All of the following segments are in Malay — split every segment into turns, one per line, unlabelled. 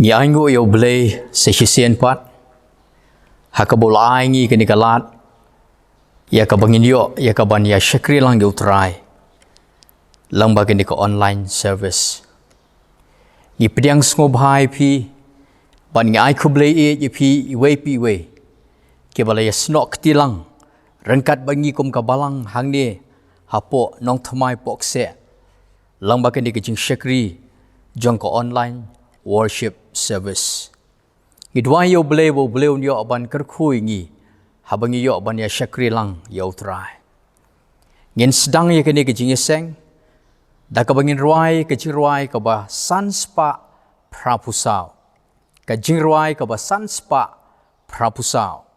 Ngiangu yo blay sesisian pat hakabulai ngi kini kalat ya kabangin yo ya kaban ya syakri lang yo try lang bagin ko online service ngi pediang ngobhai pi ban ngi ai kublay e pi we ke balaya snok tilang rengkat bangi kum kabalang hang ni hapo nong thamai pokse lang bagin ki jing syakri jong ko online worship service. Ngidwa yo blay yo aban kerkhui ngi habangi yo aban ya syakri lang yo try. Ngin sedang ya kini ke jingiseng da kabangin ruai ke jingruai ka ba sanspa prapusau. Ka jingruai ka ba sanspa prapusau.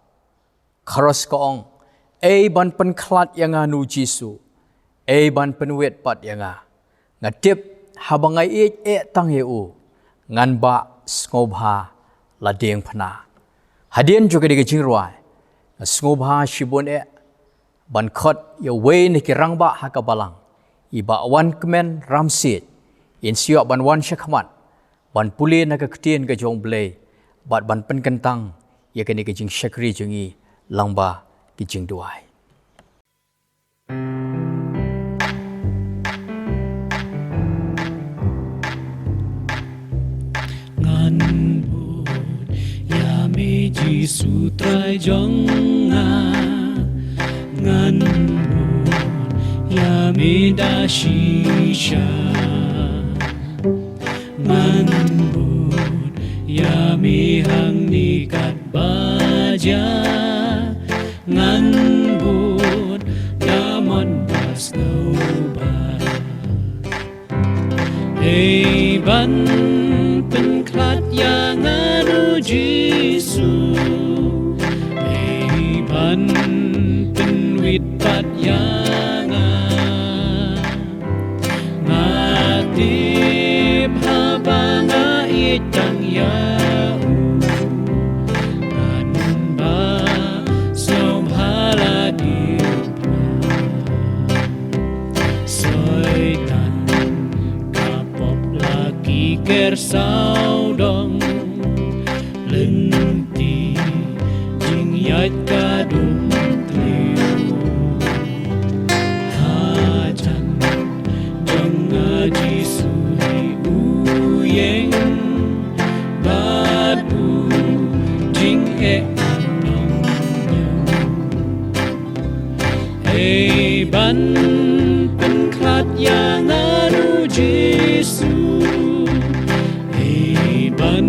Kharos kaong ban penklat yang anu Jisu. Ban penwet pat yang ngatip habangai tang eu ngan ba ngobha ladeng phana hadien juga di jingruai ngobha shibon ban khot yo we ni kirang ba hakabalang iba wan kemen ramsit in sio ban wan shakmat ban puli na ka ktien ka jong blay bat ban penkentang ya kini ke jing syakri jungi langba ki jing duai.
Jisu trai jong ngan ya mi da shisha ngan ya mi hang ni kat baja ngan ya mon bas no ba ban penklat yang anu Jisu ban penwit pat yang ngatip habanga itang yau ngan ba som haladip soitan kapop laki kersau dong lenti jing yat kadung tliu hajan jong ngaji suhi uyeng badu jing anong ban penklat yang anu Jisu ban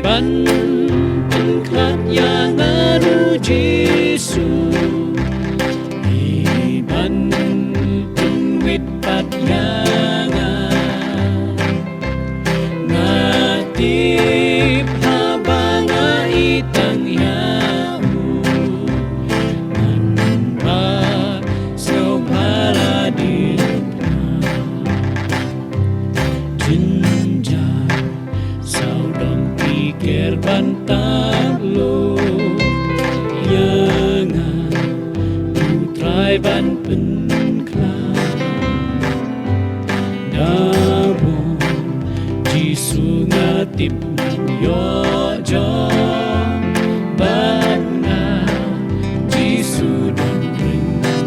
ban penklat yang anu Jisu ban penwit pat yang ngatip habanga itang yau ngan ba so paladin jenjang saudang pikir bantalo yang putrai ban penklat dabo Jisu ngatip yo jong bana Jisu don ringkan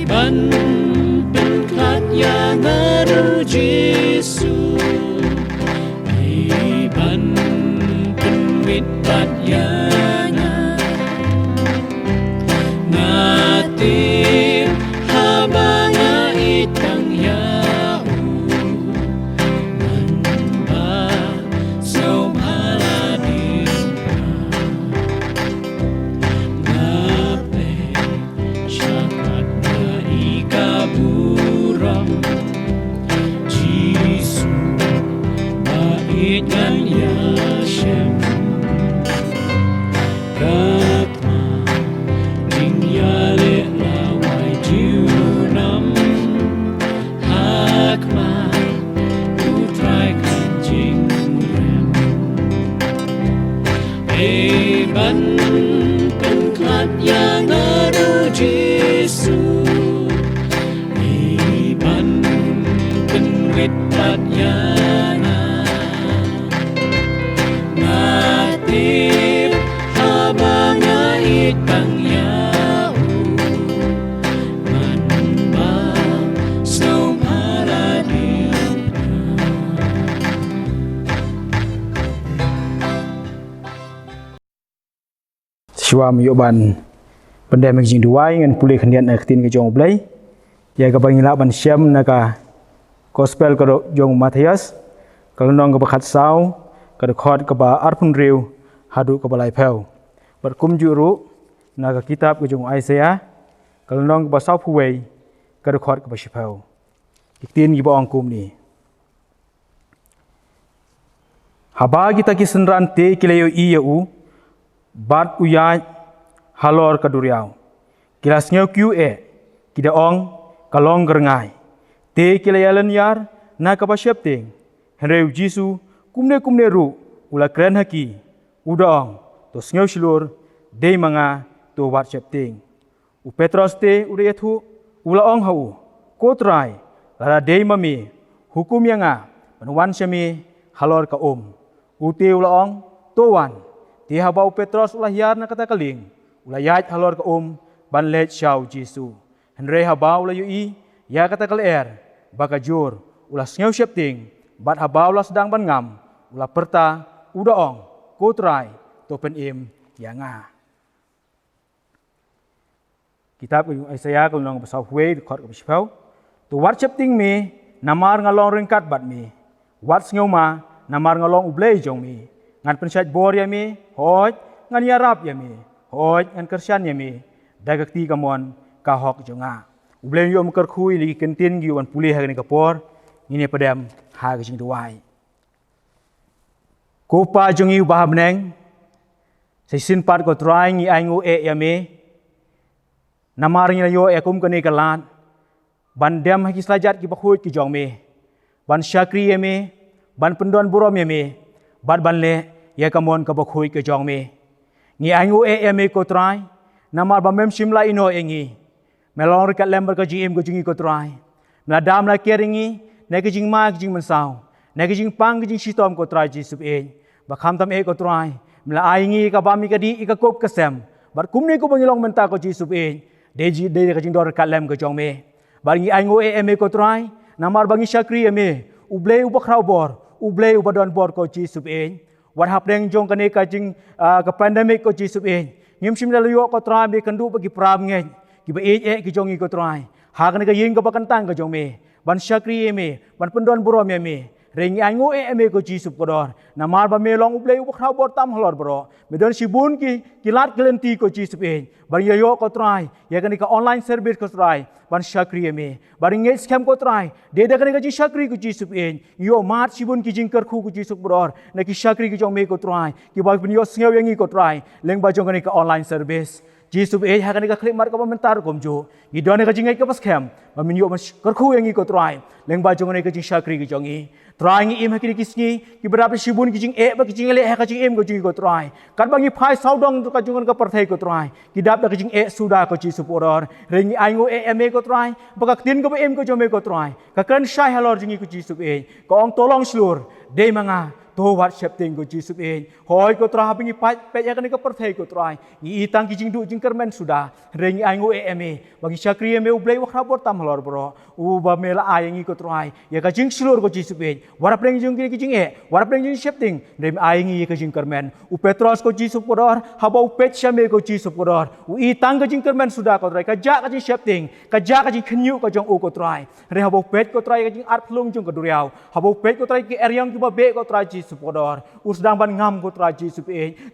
ban penklat yang anu Jisu ban penwit pat yang ngatip habanga itang yang ikan ya shem katma jing ya le lawai jiu nam hak ma ku trai kan jing rem banเป็นคลัดยางารูเยซูบันเป็นวิตปัญญานาติบฮาบางาอิดปังยามันมาสโนพาราดี
Shua Myoban Benda Mengjing Duai Ngan Pulih Kendian Ketin Ke Jong Blay Ya Ke Bangila Ban Syam Naka Gospel Ke Jong Matias Kalau Nong Ke Bakat Sau Ke Khot Ke Ba Arpun Riu Hadu Ke Balai Pel Berkum Juru Naka Kitab Ke Jong Isaiah Kalau Nong Ke Ba Sau Puwei Ke Khot Ke Ba Shipel Iktin Giba Ong Kum Ni Haba kita kisenran te kilayo iyau bat uyai halor kaduriau kilas ngeu kida ong kalong gerengai te kilayalan yar na kapasiap ting henreu jisu kumne ru ula kren haki udaong to ngeu silur de manga to wat siap ting u petros te udah yathu ula ong hau kotrai lara de mami hukum yanga panwan syami halor ka ute ula ong towan Ti habau Petros ulah yar na kata kaling, ulah yat halor ka ban let syau Jisu. Henry habau ulah yui, ya kata kaler, baka jur, ulah ngeu siap ting, bat habau ulah sedang ban ngam, ulah perta, udaong, kotrai, topen yanga. Kitab Isaiah kalau nong pasau huwe khot ka bisau, tu wat siap ting me, namar ngalong ringkat bat me, wat ngeu ma, namar ngalong ublei jong me. Ngan pensyat bor ya mi, hoj, ngan yarap ya mi, hoj, ngan kersian ya mi, dagak ti kamon kahok jonga. Ubleng yo mekar kui lagi kentin gi wan pulih hari kapor, ini padam hag jing tuai. Kopa jongi ubah beneng, sesin pat ko try ngi aingu ya mi, namar ngi yo kum kene kalat, ban dem haki selajat ki bakhuj ki jong mi, ban syakri ya mi, ban pendon burom ya mi, bat ban le ya kamon ka bakhui ke jong me ngi angu me ko try namar ba mem shimla ino engi melong rekat lember ka jim ko jingi ko try na dam la keringi na ke jing ma ke jing mansau na ke jing pang ke jing shitom ko try ji sub ba kham tam ko try mla aingi ka ba mi ka di ka kop ka sem bat kumni ko bangilong menta ko ji sub de ka jing dor rekat lem ko jong me ba ngi angu me ko try namar bangi syakri me uble ubakrau bor ublei ubadon bor ko chi sub wat hapdeng jong kane ka jing ka pandemic ko chi sub ngim sim la yo ko tra be kandu bagi pram nge ki ba ki jongi ko trai ha kane ka yin ka bakan tang ka jong me ban syakri me ban pendon buro me rengi angu me ko chi sub ko dor na mar ba me long ublei ubakrau bor tam holor bro me don sibun ki lat kelenti ko chi sub ban yo ko trai ya kane ka online service ko trai ban syakri me baring nge scam ko try de da kane ka ji syakri ku ji sup yo mat sibun ki jingkar khu ku ji sup bror na ki syakri ki jong me ko try ki ba bin yo sngew yangi ko try leng ba jong kane ka online service ji sup ha kane ka klik mar ka mentar kom jo gi don ka jingai ka pas scam ba min yo kar khu yangi ko try leng ba jong kane ka ji syakri ki jongi try ngi im hakini kisngi ki berapa sibun ki jing ba ki jing le ha ka jing em ko ji ko try kan bangi phai saudong ka jong ka parthai ko try ki dap da ki jing suda ko ji sup bror rengi aingo me ko try baka tin ko em ko jome ko try ka kan shai halor jingi ko ji sup ko ong tolong slur de manga to wat shep ting ko ji sup hoi ko tra bingi pe ya kan ko parthai ko try ni itang ki jing du jing kermen suda rengi aingo me bagi syakri me ublei wa khabor tam halor bro u ba me la ayangi ko try ya ka jing slur ko ji sup warap reng jing ki jing warap reng jing shep ting dem ayangi ka jing kermen u petros ko ji sup dor haba u pet shame ko ji sup dor u itang ka jing kermen suda ko try ka ja ka jing shep ting ka ja ka jing khnyu ko jong u ko try re haba pet ko try ka jing art plung jong ko duriau haba pet ko try ki eryang ki ba be ko try ji Yesus podor usdang ban ngam ko trai Yesus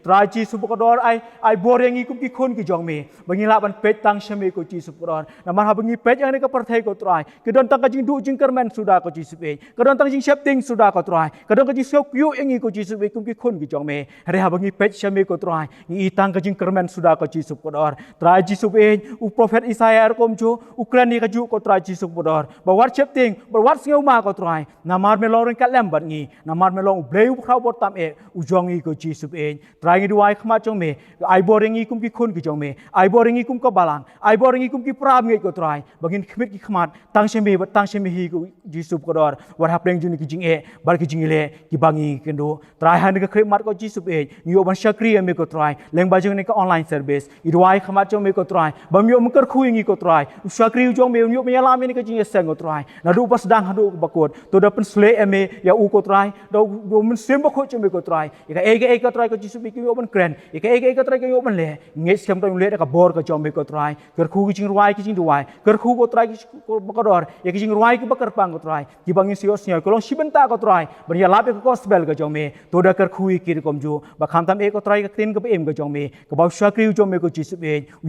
trai Yesus podor ai boreng ikum ki khon ki jong me bangila ban pet tang shame ko Yesus podor namar ha bangi pet yang ne ka parthai ko trai kedon tang ka jing du jing kermen sudah ko Yesus kedon tang jing shapting sudah ko trai kedon ka jing sok yu engi ko Yesus kum ki khon ki jong me re ha bangi pet shame ko trai ni tang ka jing kermen sudah ko Yesus podor trai Yesus u prophet Isaiah kom jo Ukraini ka ju ko trai Yesus podor ba war shapting ba war ngeu ma ko trai namar me loren ka lem bat ngi namar me long bleu khau bot tam u jong i ko Yesus trai ngi duai khma jong me ai boring i kum ki khon ki jong me ai boring i kum ko balang ai boring i kum ki pram ngi ko trai bagin khmit ki khmat tang sheme bat tang sheme hi ko Yesus ko dor war ha pleng juni ki jing bar ki jing le ki bangi kendo trai han ka khrit mat ko Yesus ngi ban shakri me ko trai leng ba jing ne ka online service i duai khmat jong me ko trai bam yo mker khu ngi ko trai shakri jong me yo me la me ni ka jing seng ko trai na du pas dang hadu bakot to da pen sle me ya u ko trai do men sem ba kho chome ko trai ka e ka trai ko Yesus ki yo ban kren ka e ka trai ko yo ban le nge sem to le ka bor ka chome ko trai ker khu ki jing ruai ki jing duai ker khu ko trai ko bakador ya ki jing ruai ki bakar pang ko trai ki bangin sios nya ko long sibenta ko trai ban ya lap ko gospel ka chome to da ker khu ki kom ju ba kham tam e ko trai ka tin ka em ka chome ka ba shakri chome ko Yesus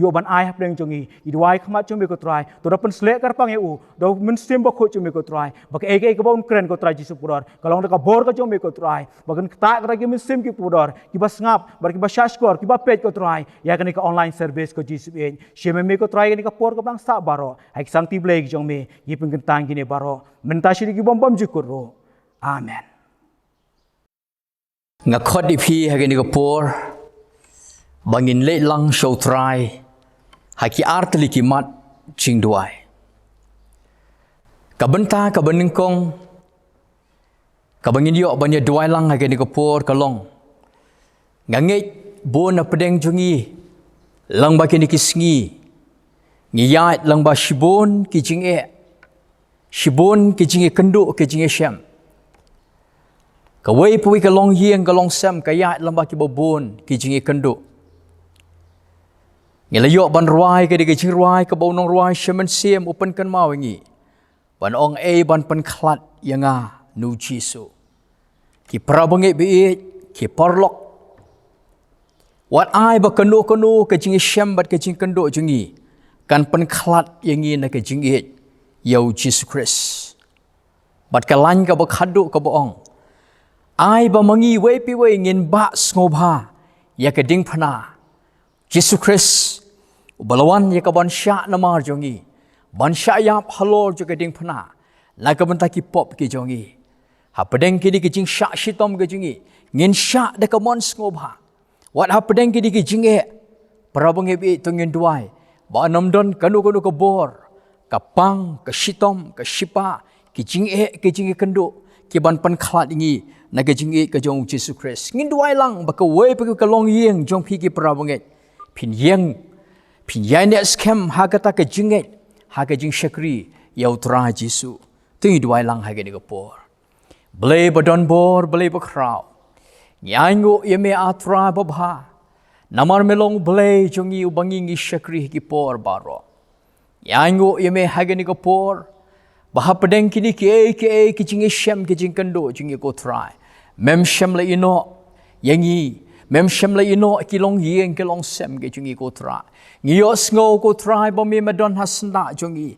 yo ban ai hap leng jongi i duai khma chome ko trai to da pen sle kar pang u do men sem ba kho chome ko trai ba e ka bon kren ko trai Yesus pudor kalong da ka bor ka chome ko trai bagan ta ka ki men sem ki pudor ki ba ngap bar ki ba shashkor ki ba pet ko trai ya ka ni ka online service ko Yesus sheme me ko trai ni ka por ko bang sa baro hai sang ti blek jong me yi peng tang ki ne baro menta shiri ki bom bom jukur ro amen
nga khot di phi ha ni ko por bangin le lang show try ha ki artli ki mat ching duai ka benta ka bening kong ka bangin yo banya duai lang ha ni ko por ka long ngange bo na pedeng jungi lang ba ki ni kisngi ngiyat lang ba shibon ki jing shibon ki jing kendu ki jing shem ka wei pui ka long yeng ka long sem ka yat lang ba ki bobon ki jing kendu ngela yo ban ruai ka di ki jing ruai ka bo nong ruai shemen sem open kan mau ngi ban ong ban pan khlat yanga nu Jesu ki prabange bi ki parlok wat ai ba kanu ka jing shem bat ka jing kendu jungi kan pen khlat yangi na ka jing yo Jesus Christ bat ka lan ka ba khadu ka ba ong ai ba mangi wei pi wei ngin ba sngoba ya ka ding phana Jesus Christ balawan ya ka ban sha na mar jongi ban sha ya halor jo ka ding phana la ka ban ta ki pop ki jongi ha pedeng ki di ki jing sha shitom ka jongi ngin sha da ka mon sngoba wat ha pedeng ki di ki jing parabang bi to ngin duai ba namdon kanu ka bor ka pang ka shitom ka shipa ki jing kendo ki ban pan khlat ingi na ka jing ka jong Jesus Christ ngin duai lang ba ka wei pa ka long yeng jong phi ki parabang phin yai ne scam ha ka ta ka jing ha ka jing shakri yau tra Jesu ti duai lang ha ka ni ka por ble ba don bor ble ba kraw nyango yeme atra ba bha namar melong ble jongi ubangi ngi shakri ki por baro yango yeme hagani ko por baha pedeng kini ki jingi shem ki jingkando jingi ko try mem shem la ino yangi mem shem la ino ki long yeng ki long sem ki jingi ko try ngiyo sngo ko try ba mi madon hasna jongi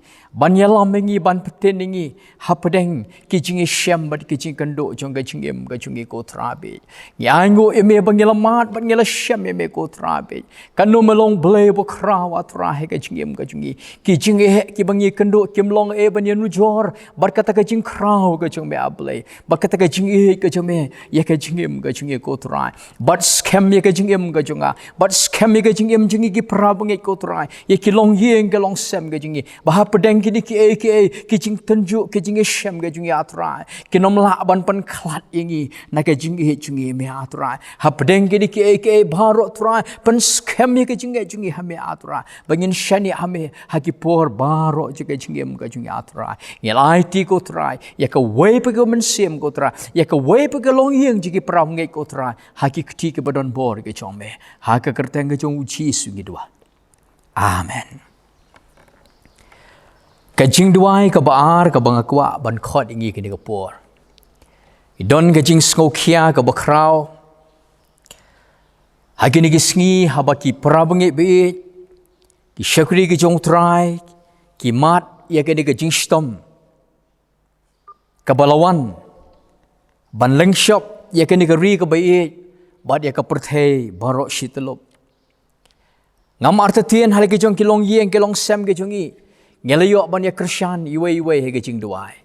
banyala mengi ban peteningi hapedeng ki jingi shem bat ki jingkando jonga jingem ga jingi ko try be yango eme banyala mat banyala shem eme ko try be kanu melong ble bo krawa try ga jingem ga jingi ki jingi ki bangi kando kim long e banyanu jor barkata ka jing kraw ga jingme able barkata ka jingi ga jingme ya ka jingem ga jingi ko try but scam ya ka jingem ga junga but scam ya ka jingem jingi ki prabang ko try ya ki long yeng ga long sem ga jingi baha pedeng ki ki jing tenju ki jingi shem ga jingi atra ki nom la ban pan khlat yengi na ka jingi me atra ha pedeng ki bharo try pan scam ya ka jingi ha me atra bangin shani ha me ha ki por baro ji ka jingi atra ya lai ti ko try ya ka wei pa ko men sem ko try ya ka wei pa ka long yeng ji ki prab ngai ko try ha ki kti ke badon bor ke chome ha ka kerteng ke jong uchi su ngi dua amen ka jing duai ka baar ka bangakwa ban khot ingi ke ni ka por Idon ke jing skokia ke bakrau. Hagi ni gisngi habaki prabangi be. Ki syakri ke jong trai. Ki mat ya ke ni ke jing stom. Kabalawan. Ban lengshop ya ke ni ke ri ke be. Bad ya ke perthai barok shitelop. Ngam artatien hal ke jong kilong yeng kilong sem ke jongi. Ngelayok ban ya Krishan iwe he ke jing duai.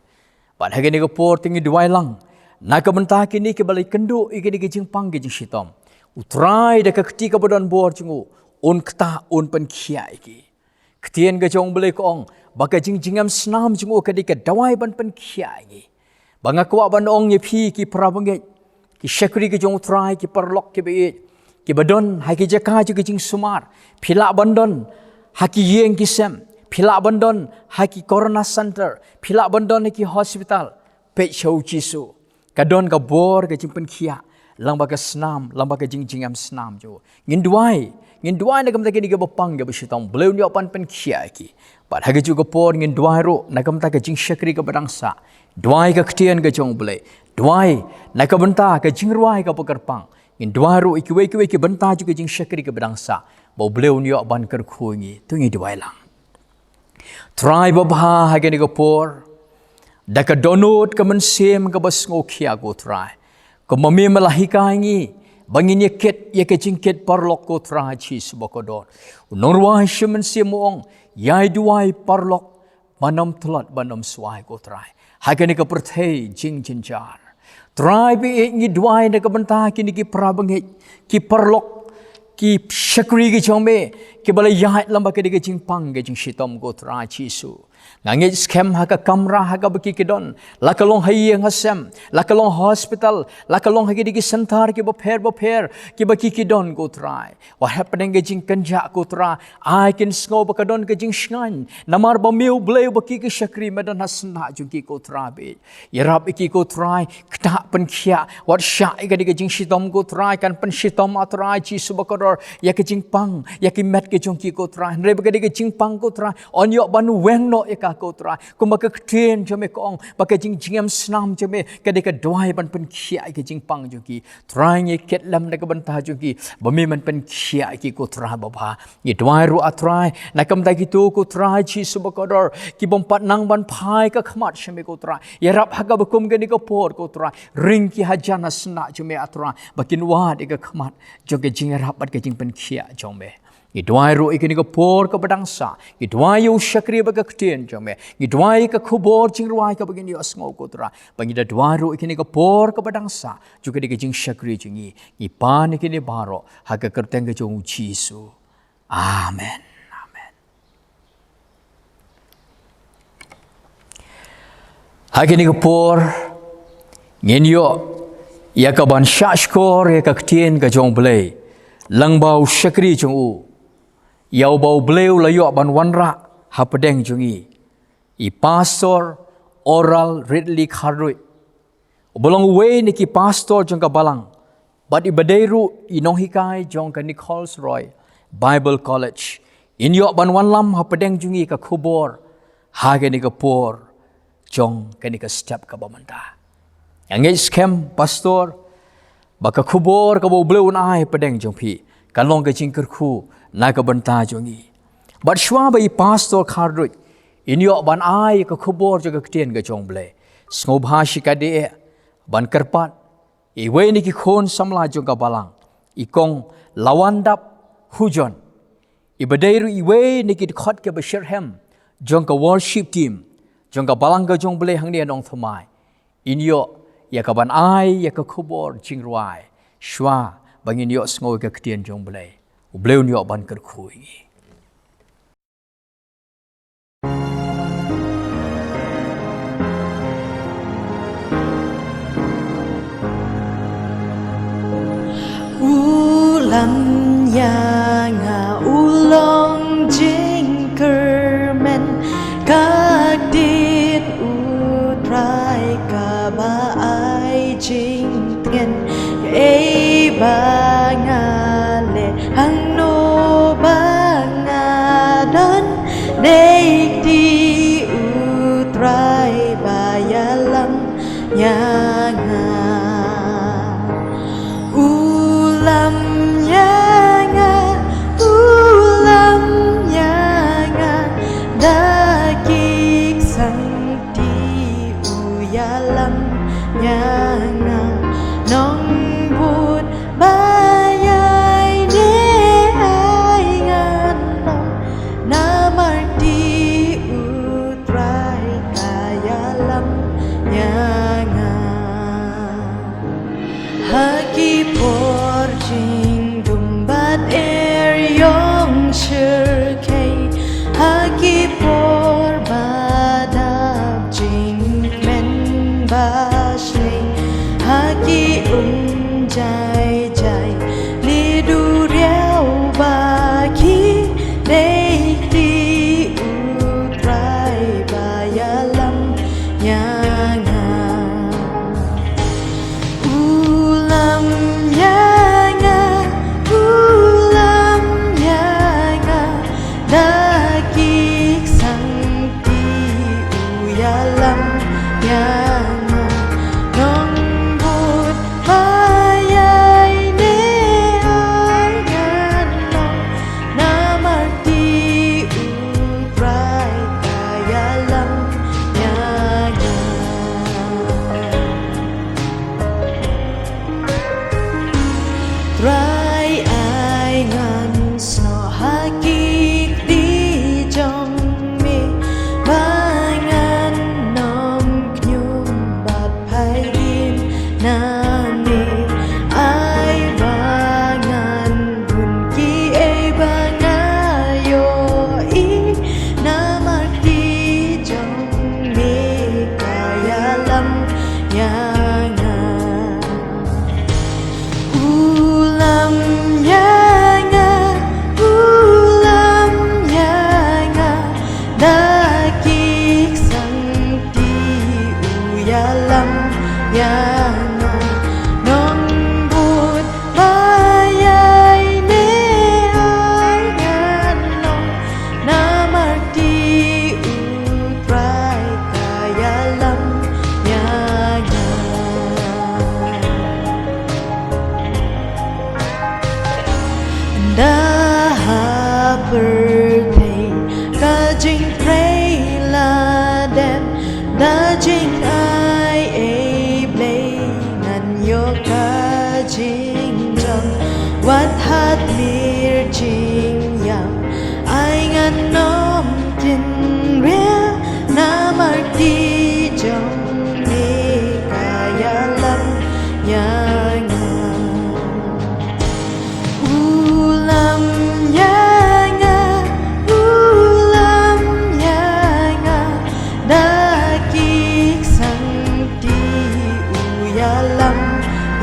Bad hagi ni ke por tingi duai lang. Naka mentah kini ke balai kendu ke ni ke jing pang ke jing shitom. Utrai da ke ketika badan bor jungu. Un kta un pen kia iki. Ketien ke jong balai kong. Baka jing jingam senam jungu ke di ke dawai ban pen kia iki. Banga kuat ban ong ye pi ki prabangit. Ki syakri ke jong utrai ki perlok ke be. Ki badon haki jaka juga jing sumar. Pilak bandon haki yeng kisem. Pilak bandon haki corona center. Pilak bandon haki hospital. Pek show cisu. Kadon ka bor ke jing pen kia. Lang baka senam. Lang baka jing jingam senam jo. Ngin duai na kamta kini ke bapang ke besyitong. Beliau ni opan pen kia ki. Pat haki juga por ngin duai ro. Na kamta ke jing syakri ke badangsa. Duai ke ketian ke jong belai. Duai na ka benta ke jing ruai ke pekerpang. Ngin duai ro ikiwe ki benta juga jing syakri ke badangsa. Bau beliau ni opan kerkhuingi. Tungi duai lang. Try babha hagi ni ke por. Da ka donut ke mensem ke basngo kia ko try. Ko mami melahika ingi. Bangin ye ket ye ke jingket parlok ko try chi subakodon. Norwai shemen semuong. Yai duai parlok. Banam telat banam suai ko try. Hagi ni ke perthai jing jinjar. Try bi ngi duai na ka benta kini ki prabangit. Ki parlok. Ki syakri ki chongme. Ki balai yahat lamba ke di ke jing pang ke jing shitom ko try chi su. Ngangit scam haka kamra haka baki kedon. Lakalong hayeng hasem. Lakalong hospital. Lakalong hagi digi sentar ki baper. Ki baki kedon ko try. Wahap pedeng ke jing kenjak ko try. Ai kin sngo bakadon ke jing shngan. Namar bamiu bleu baki ke syakri medan hasna jungki ko try be. Yarap iki ko try. Ketak pen kia. Wat syak ika digi jing shitom ko try. Kan pen shitom atray chi subakador. Ya ke jing pang. Ya ki met ke jungki ko try. Nre baka digi jing pang ko try. On yok banu weng no ika ko try. Ko maka ketien jome kong. Baka jing jingam senam jome. Kadeka doai ban pen kia ke jing pang jungki. Try nye ket lam na kabantah jungki. Bami man pen kia ki ko try baba. Ye doai ru atray. Nakam da gitu ko try chi subakador. Ki bompat nang ban pai ka khamat shame ko try. Ya rap haga bakum ke ni ko por ko try. Ring ki hajana sna jome atray. Bakin wad ika khamat. Joge jing rap bat ke jing pen kia jome. Gidwai ro ikini ka por ka badangsa. Gidwai yung syakri baga ketien jome. Gidwai ka kubor jing ruai ka bagini asngau kotra. Bangida dwai ro ikini ka por ka badangsa. Juga di jing syakri jingi. Ipan ikini baro. Haga kerteng ka jong Jisu. Amen. Amen. Hagini ka por. Nginyo. Ya ka ban syashkor ya ka ketien ka jong belay. Langbau syakri jong u. Yau bau bleu layo ban wanra hapadeng jungi. I pastor oral Ridley Kharui. Bolong we ni ki pastor jong ka balang. But ibadeiru inohikai jong ka Nichols Roy Bible College. Inyo ban wanlam hapadeng jungi ka kubor. Haga ni ka por jong ka ni ka step ka bamanta. Yang scam pastor baka kubor ka bau bleu na ai padeng jong pi. Kalong ka jingker ku naga benta jongi. But shwa ba i pastor Kharui. Inyo ban ai ka kubor jaga ketien ka jong ble. Sngob hashi ka de ban kerpat. Iwe ni ki khon samla jong ka balang. Ikong lawandap hujon. Ibadeiru iwe ni ki khot ke Bashirham jong ka worship team. Jong ka balang ka jong ble hang ni anong thamai. Inyo ya ka ban ai ya ka kubor jingruai. Shwa bangin yo sngoy ka ketien jong ble. Ubleu ni ban kerkhui.
Ulam yang ulong jingkermen kadit utrai kabai jingtgen e bangale hang no bangadon nei di utrai bayalam yang Hagi por jing dumbat yong shirkei Hagi por badab jing men bashley Hagi jai jai li du riao ba ki dei ti utrai ba ya lam nyanga ulam nyanga dagik sang ti uyalam nyanga nong but bayay ne angan nong namarti utray kayalam nyanga try ai ngan sno hakik di jong mi bangan nom knyum bat phai din na mi ai bangan bun ki e bangayo I na marti jong mi kayalam nyanga ulam nyanga dagik sang ti uyalam nyanga nong but bayay ne angan nong namarti utray kayalam nyanga Daha birthday Kajing pray la dem Dajing ai a blay Nan yo kajing jong Wat hat lir jing yam Ai ngan nom tin ria Namarti jong ni kayalam nyanga ulam nyanga dagik sang ti uyalam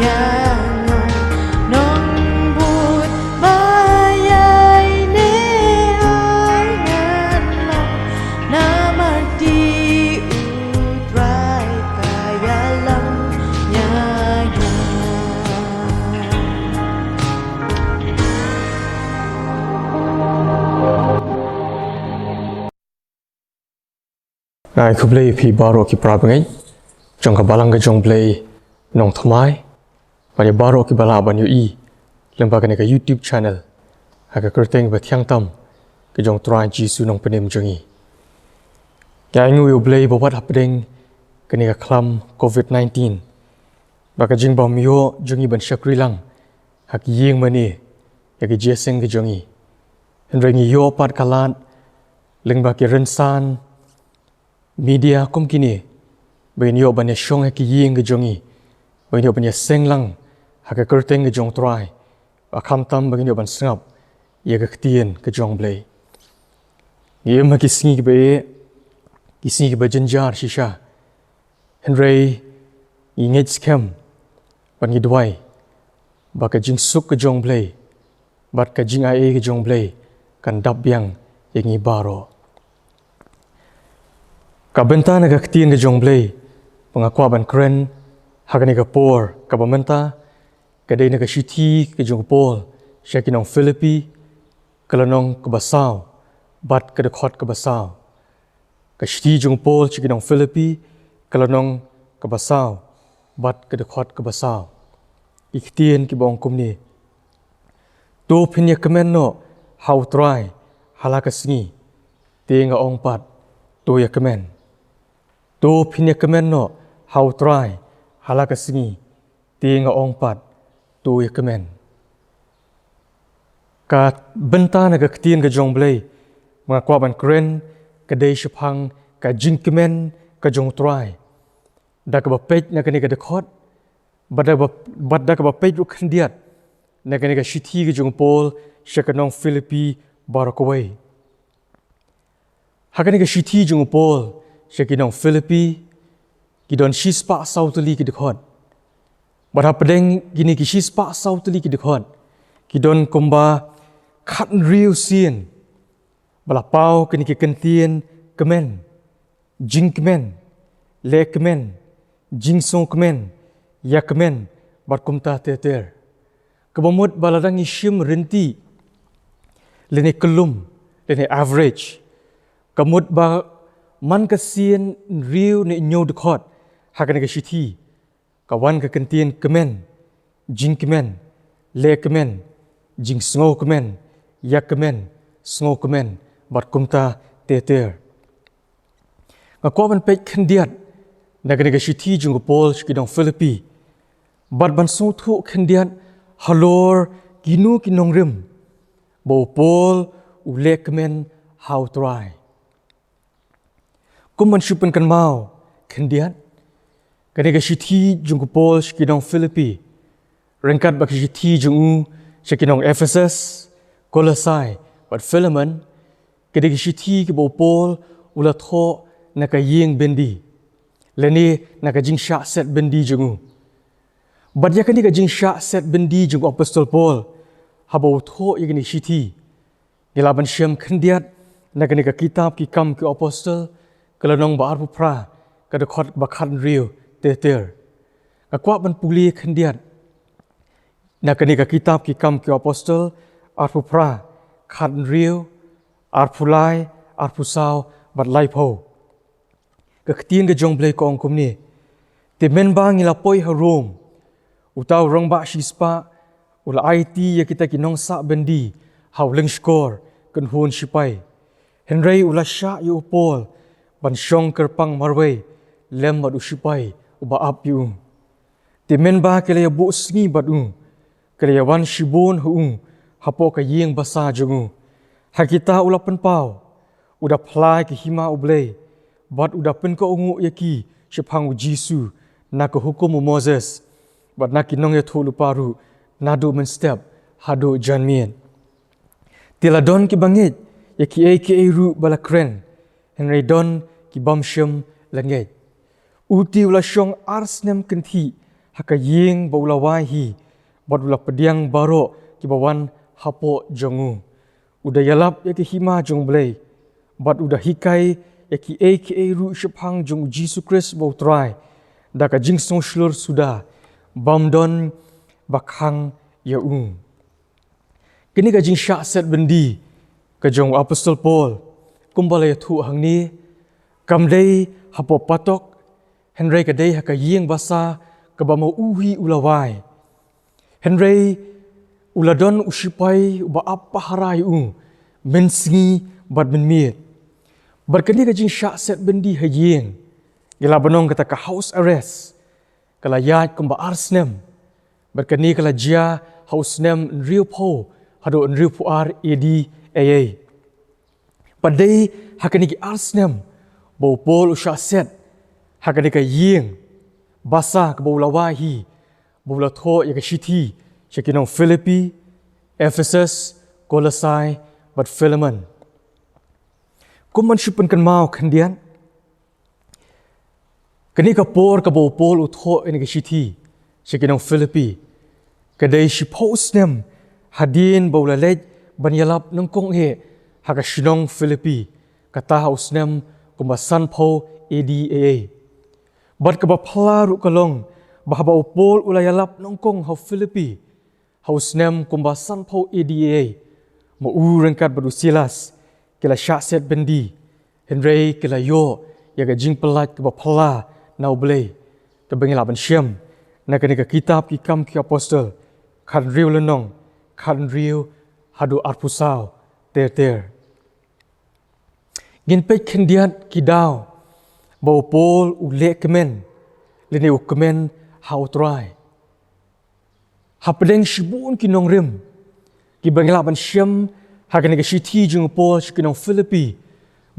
nyanga nong but bayay ne angan nong namarti utray kayalam nyanga
Ngai khu play phi baro ki pra bangai jong ka balang ka jong play nong thamai ba ya baro ki bala ban yu I lemba ka ne ka YouTube channel ha ka kerteng ba thyang tam ka jong trai ji su nong penem jongi ya ngu yu play bo wat hapdeng ka ne ka klam COVID-19 ba ka jing bom yo jongi ban shakri lang ha ki yeng mani ya ki jeseng ka jongi henrengi yo pat kalan lengba ki rensan media kom kini bain yo ban shong ki yeng ge jongi bain yo ban seng lang ha ka kerteng ge jong trai ba kham tam bain yo ban sngap ye ga ktien ge jong blei ye ma ki singi ge ba janjar shisha henrei i ngej scam ban gi dwai ba ka jing suk ge jong blei bat ka jing ai ge jong blei kan dap biang ye ngi baro ka bentana ka ktien ke jong blei pangakwa ban kren hagani ka por ka bamenta ka dei na ka shithi ke jong pol shakinong philippi kalanong ka basaw bat ka de khot ka basaw ka shithi jong pol shakinong philippi kalanong ka basaw bat ka de khot ka basaw iktien ki bong kumni to phinya kamen no how try halaka singi tenga ong pat to ya kamen to phinya kamen no how try halaka singi tenga ong pat to ya kamen ka benta na ka ktien ka jong blei mga kwa ban kren ka dei shphang ka jing kamen ka jong try da ka ba pej na ka ni ka de khot badda ka ba pedro khandiat na ka ka shithi ki jung pol shakanong Philippi barakawai hakani ka shithi jung pol shakinong Philippi ki don shispa sautali ki dekhot badha pedeng gini ki shispa sautali ki dekhot ki don komba khat riu sien bala pau kini ki kentien kemen jing kemen le kemen jing song kemen ya kemen bat kumta teter kebamut baladang ishim renti lene kelum lene average kamut ba man kasien riu ne nyo dekhot hakane ka shithi kawan ka kentien kemen jing kemen le kemen jing sngo kemen ya kemen sngo kemen bat kumta teter ngakwaban pek khendiat nagane ka shithi jung pol skidong Philippi bat ban so thu khendiat halor ginu kinong rim bo pol ule kemen how try kumman shupen kan mau khendiat kane ka shithi jung pol skidong Philippi rengkat ba ka shithi jung shakinong Ephesus Colossae bat Philemon kade ka shithi ki bo pol ula tho na ka yeng bendi leni na ka jing sha set bendi jung bat ya kani ka jing sha set bendi jung apostol Paul habo tho yegni shithi gilaban shem khendiat na kani ka kitab ki kam ki apostol kalanong ba arpu pra ka de khot ba khan riu teter ka kwa ban puli khendiat na kani ka kitab ki kam ki apostol arpu pra khan riu arpulai arpusau bat laipo ka khtien ga jong blai kong kumni te men ba ngila poi ha rom utaw rong ba shispa ula IT ya kita kinong sa bendi hawleng score kan hun sipai henry ula sha yu pol ban shong kerpang marwei lem madu sipai uba ap yu te men ba kele bu sngi badu kele wan shibun hu hapo ka yeng basa jungu hakita ula penpau uda plai ki hima ublei bat uda pen ko ungu yaki shepang Jisu na ko hukum Moses bat na kinong ya thulu paru nadu men step hado janmien tiladon ki bangit yaki aka ru balakren henry don ki bamsham langet uti ula shong arsnem kenti haka yeng baula wahi bat ula pediang baro ki bawan hapo jongu uda yalap yaki hima jong blei bat uda hikai yaki aka ru shepang jong Jisu Christ bo try daka jing song shlur suda bamdon bakhang ya kini ka jing sha set bendi ka jong apostol Paul kumbala ya thu hang ni kamdei hapo patok henry ka dei haka yeng basa ka ba mo uhi ulawai henry uladon usipai uba apa harai mensingi bat menmiet berkeni ka jing sha set bendi ha yeng gila banong kata ka house arrest kala yat kumba arsnem berkeni kala jia house nem riu po hado riu pu ar aa padai hakani ki arsnem bo pol usha set hakani ka yeng basa ka bo lawahi bo la tho ya ka shithi shakinong Philippi Ephesus Colossae bat Philemon kumman shupen kan mau khandian kani ka por ka bo pol utho ene ka shithi shakinong Philippi kadai shi posnem hadin bo la lej banyalap nang kong he haka shinong Philippi kata hausnem kumba sanpho adaa bat ka ba phlaru kalong bahaba upol ulayalap nang kong ha Philippi hausnem kumba sanpho adaa mo urengkat badu silas kila shaset bendi henry kila yo yaga jing pelat ka ba phla nau blei ka bengilaban syam na kani ka kitab ki kam ki apostol khan riu lenong khan riu hadu arpusau ter gin pe khendiat ki daw bo pol u le kemen lene u kemen how try hapdeng shibun ki nong rim ki bengilaban syam hakani ka shithi jung pol shkinong Philippi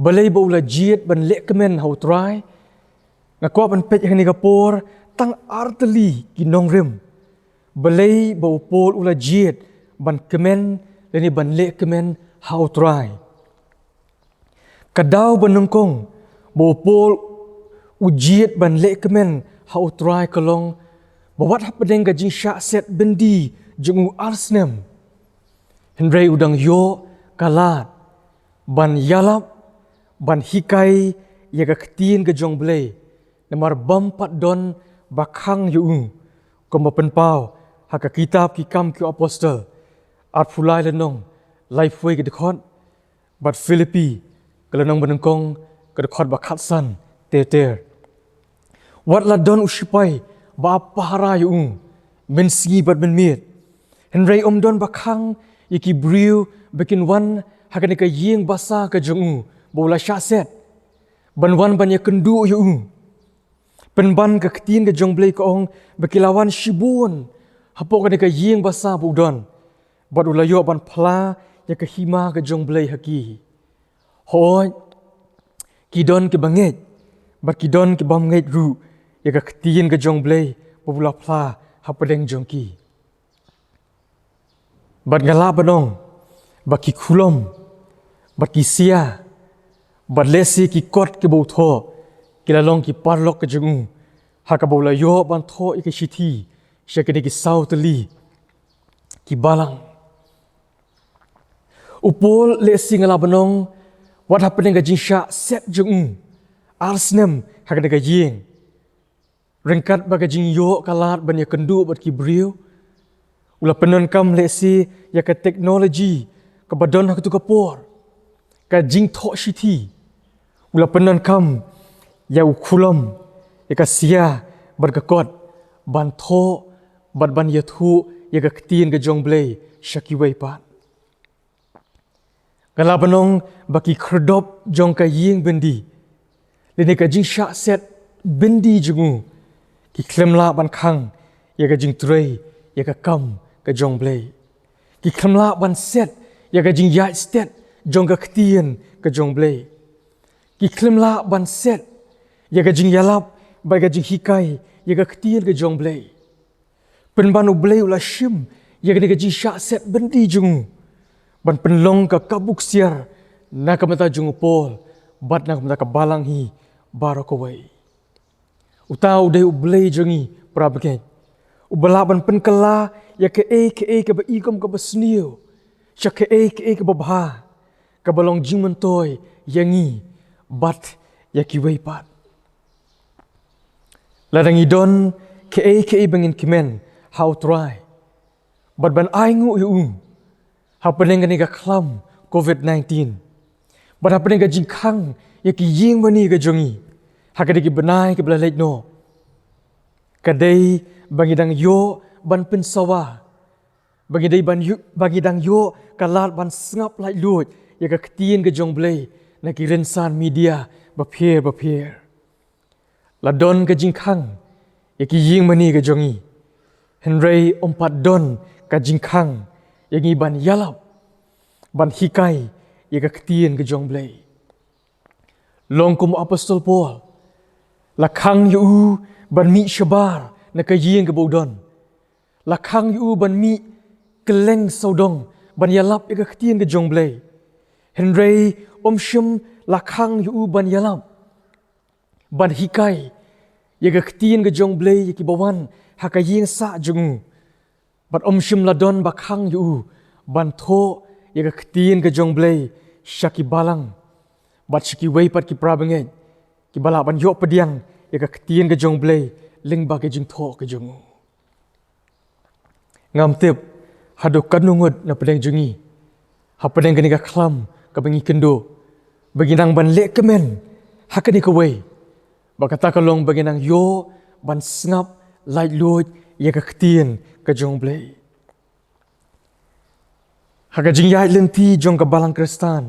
balai bo la jiet ban le kemen how try ngakwa ban pet hani ka por tang arteli ki nongrem belai bau pol ula jiet ban kemen leni ban le kemen how try kadau banungkong bau pol ujiet ban le kemen how try kalong bawat hapadeng gajing syak set bendi jengu arsnem henrei udang yo kalat ban yalap ban hikai yaga ketien ke jong belai namar bampat don bakang yu koma penpau haka kitab ki kam ki apostle at fulai lenong lifeway ke dekhot bat Filipi kelenong benengkong ke dekhot bakat san ter wat la don usipai ba pahara yu mensi bat benmit henrei don bakang yaki briu bekin wan haka ne ka yeng basa ke jong bola syaset banwan ban ya kendu yu penban ke ketien ke jong blai ko ong bekilawan shibun hapo ka yeng basa budon bad ulayo ban phla ya ke hima ke jong blai haki hoi kidon ke banget bad kidon ke bam nget ru ya ke ketien ke jong blai bula phla hapadeng jong ki bad ngala banong baki khulom bad kisia bad lesi ki kot ke bau tho kilalong ki parlok ke jengu haka bau la yo ban tho ke shithi shakene ki sauteli ki balang upol lesi ngala banong what happening ga jinsha set jengu arsnem haka ga yeng rengkat baga jing yo kalat ban ya kendu bat ki briu ula penon kam lesi ya ka teknologi ka badon hak tu kapor ka jing tho shithi ula penon kam ya ukulom ya ka sia berkekot ban tho bat ban ya thu ya ka ketien ke jong blai shaki wei pat kala banong baki kredop jong ka yeng bendi lene ka jing sha set bendi jungu ki klemla ban khang ya ka jing trei ya ka kam ka jong blai ki klemla ban set ya ka jing ya stet jong ka ketien ka jong blai ki klemla ban set ya ka jing yalap ba ka jing hikai ya ka ketien ka jong blai penban u blai ula shim ya ka jing sha set bendi jungu ban penlong ka kabuk siar na ka mata jungu pol bat na ka mata ka balang hi barakawai utau de ublei jongi prabke ubalaban penkala ya ke ba ikom ka basnio sya ke ke ba bha ka balong jingmentoy yangi bat ya ki wei pat ladang idon ke bangin kimen how try bat ban aingu yu hapeneng ga klam covid-19 bat hapeneng ga jingkhang ya ki ying mani ga jongi hakadiki benai ke belalek no kadai bangidang yo ban pensawa bangidang yo kalat ban sngap lai lut ya ka ketien ke jong blai na ki rensan media baphier ladon ke jingkhang ya ki ying mani ke jongi henrei ompat don ka jingkhang ya ngi ban yalap ban hikai ya ka ketien ke jong blai longkum apostol Paul lakhang yu ban mi shabar na ka yeng ke bodon lakhang yu ban mi keleng saudong ban yalap ka ketien ke jong blai henrei omshim lakhang yu ban yalap ban hikai ya ka ketien ke jong blai ki bawan haka yeng sa jungu ban omshim ladon bakhang yu ban tho ya ka ketien ke jong blai shaki balang bat shiki wei pat ki prabangai ki bala ban yo pediang ya ka ketien ke jong blai ling ba ke jing tho ke jong ngam tep hado kanungut na pedang jungi ha pedang ke ni ka khlam ka bangi kendo baginang ban le kemen hakani ka wei ba kata kalong baginang yo ban snap lai lut ya ka ketien ke jong blai ha ka jing yai lenti jong ka balang kristan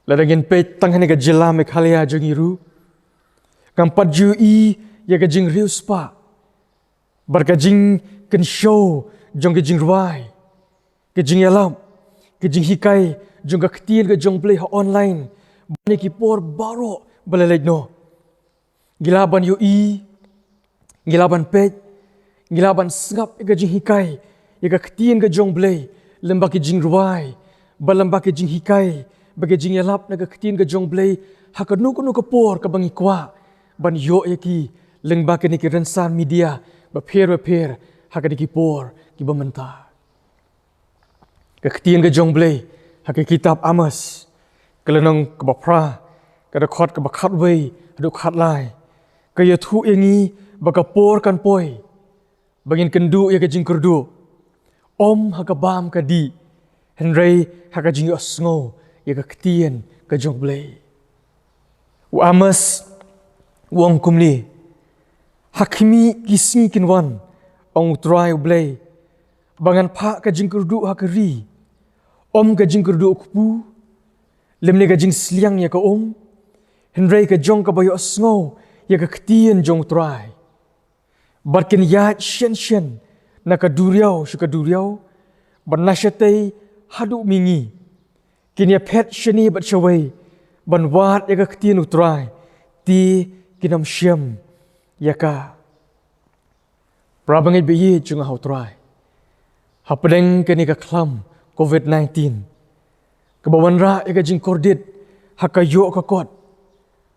ladangin pe tanghani ka jila Meghalaya jongi ru kampat ju ya ka jing riu spa bar ka jing ken show jong ka jing ruai ka jing yalam ka jing hikai jong ka ketien ka jong play ha online bani ki por baro balalek no gilaban yu Ngilaban pet, ngilaban sngap ega jing hikai, ega ketien ke jong blei, lembak ke jing ruai, balembak ke jing hikai, bagi jing yalap naga ketien ke jong blei, hakanu kunu ke por ke bangi kwa, ban yo eki, lembak ke niki rensan media, baper, hakadiki por, ki bamenta. Ke ketien ke jong blei, hak kitab Amos, kelenong ke bapra, ke dekot ke bakat wei, duk khat lai, ke yatu ingi, bakapor kan poi, bangin kendu ya ke jing kerdu, om hakabam ka di, henrei haka jing osngo, ya ke ketien ke jong blei. U Amos, wong kumli, hakimi kismi kinwan, ong try blei, bangan pak ke jing kerdu hakeri, om ke jing kerdu kupu, lemne ke jing sliang ya ke om, henrei ke jong ke bayo osngo, ya ke ketien jong try. Barkin yat shen, naka duriau suka duriau, bernasyatai hadu mingi, kini pet sheni bat shawai, ban wat ya ke ketien utrai, ti kinam syam, ya ka. Prabangit biyi junga hau try. Hapadeng kini ke klam COVID-19. Kebawan ra ya ke jing kordit, hakayo ke kot,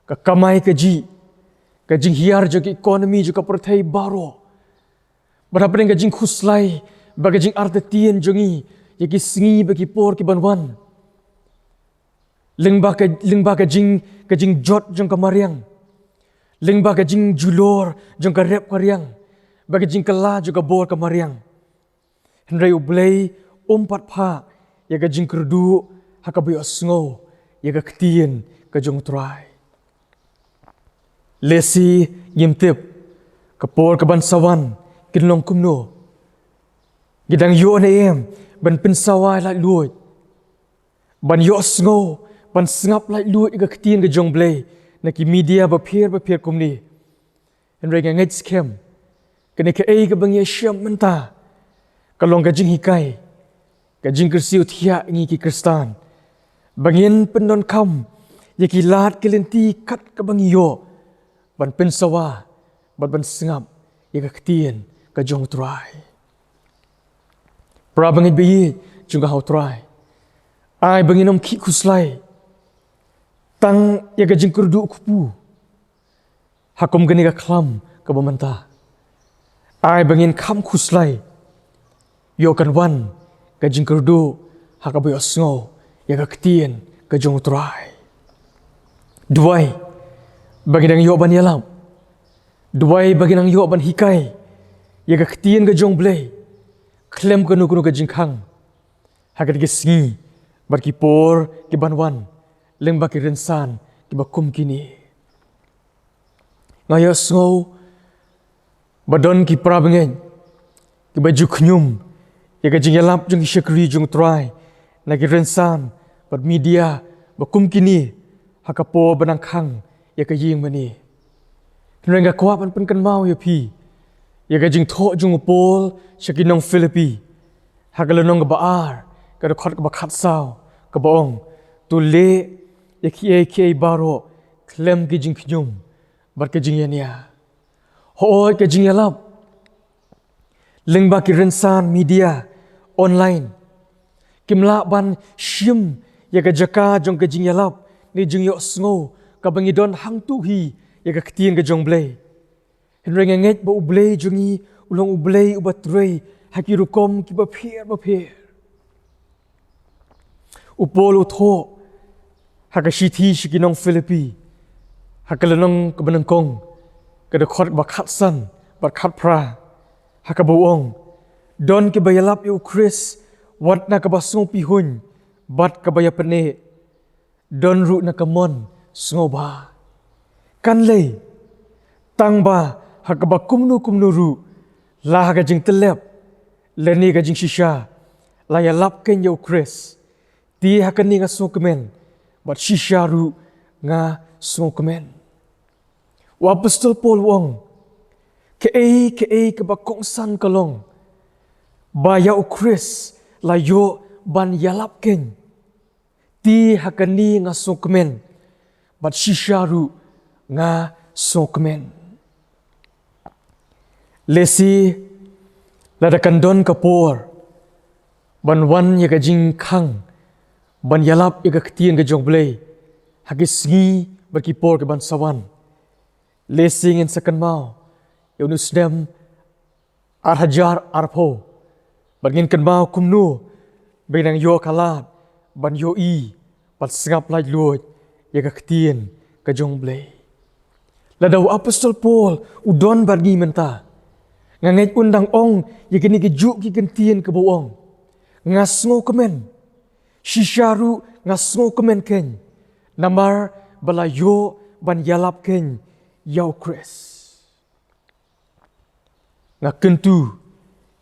ke kamai ke ji, ke jing hiar juga ekonomi juga pertai baro. Berapa jing khuslai bagi jing artetien jongi yaki singi bagi por ki banwan. Lengba ke jing jot jong kamariang. Lengba ke jing julor jong karep kariang. Bagi jing kala juga bor kamariang. Henrei ublei umpat pa ya ke jing kerdu hakabi osngo ya ke ketien ke jong try. Lesi yimtip kapor ke bansawan kinlong kumno. Gidang yo na em ban pinsawai lai luoy. Ban yo sngo ban sngap lai luoy ga ketien ke jong blei na ki media baper kumni. Henrei ga ngait skem. Kene ke ei ga bangi syam menta. Kalong ga jing hikai. Ga jing kersiu thia ngi ki kristan. Bangin pendon kam yaki lat kelenti kat ka bangi yo. Ban pensawa, ban sengap, ya ke ketien ke jong try. Prabangit biyi juga hau try. Ai banginom ki kuslai. Tang ya ke jing kerdu kupu. Hakum geni ke klam ke bamenta. Ai bangin kam kuslai. Yo kan wan ke jing kerdu hakabai osngo ya ke ketien ke jong try. Duai. Bagi nang yo ban yalam. Duai bagi nang yo ban hikai. Ya ke ketien ke jong blei. Klem ke nuku ke jingkang. Hakat ke singi. Bar ki por ki banwan. Leng baki rensan ki bakum kini. Ngaya sngo. Badon ki prabengeng. Ki baju knyum. Ya ke jing yalap jong isyakri jong try. Nagi rensan. Bar media. Bakum kini. Hakapo banang kang. Ya ke ying mani. Nrenga kwa pan kan mau ya pi. Ya ke jing tho jung pol syakinong Filipi. Hakalonong ke baar, ke dekot ke bakat sao, ke baong. Tu le ya ki baro klem ke jing knyum bar ke jing yania. Ho ke jing yalap. Lengba ki rensan media online. Kimla ban syim ya ke jaka jong ke jing yalap ni jing yo sngo. Kabangi don hang tu hi ya ke ketien ke jong blei. Henrei ngenget ba ublei jongi ulong ublei ubat rei haki rukom ki baper. Upol utho haka shithi shikinong Filipi. Haka lenong ke benengkong ke dekot bakat san bakat pra. Haka buong don ke bayalap yu Chris wat na ke basong pihun bat ke baya pene. Don ru na ke mon sngoba kan lei tang ba hakaba kumnu ru la ga jing telep leni ga jing shisha la ya lap ken yo Chris ti hakani nga sokmen bat shisha ru nga sokmen wa apostol Paul wong ke ke ba kong san kalong ba ya Chris la yo ban ya lap ken ti hakani nga sokmen bat shisharu nga sokmen. lesi ladakan don kapor ban wan ya ka jing khang ban yalap ya ka ktien ka jong blei hagis ngi berkipor ke ban sawan lesi ngin sakan mau ya unusdem ar hajar arpo ban ngin kan mau kumnu benang yo kalat ban yo i pat sngap lai luoj ya ka ktien ka jong blei ladau apostol Paul udon bargi menta ngangai undang ong ya kini ke juk ki kentien ke boong ngasngo kemen shisharu ngasngo kemen ken namar balayo ban yalap ken yau kres ngakentu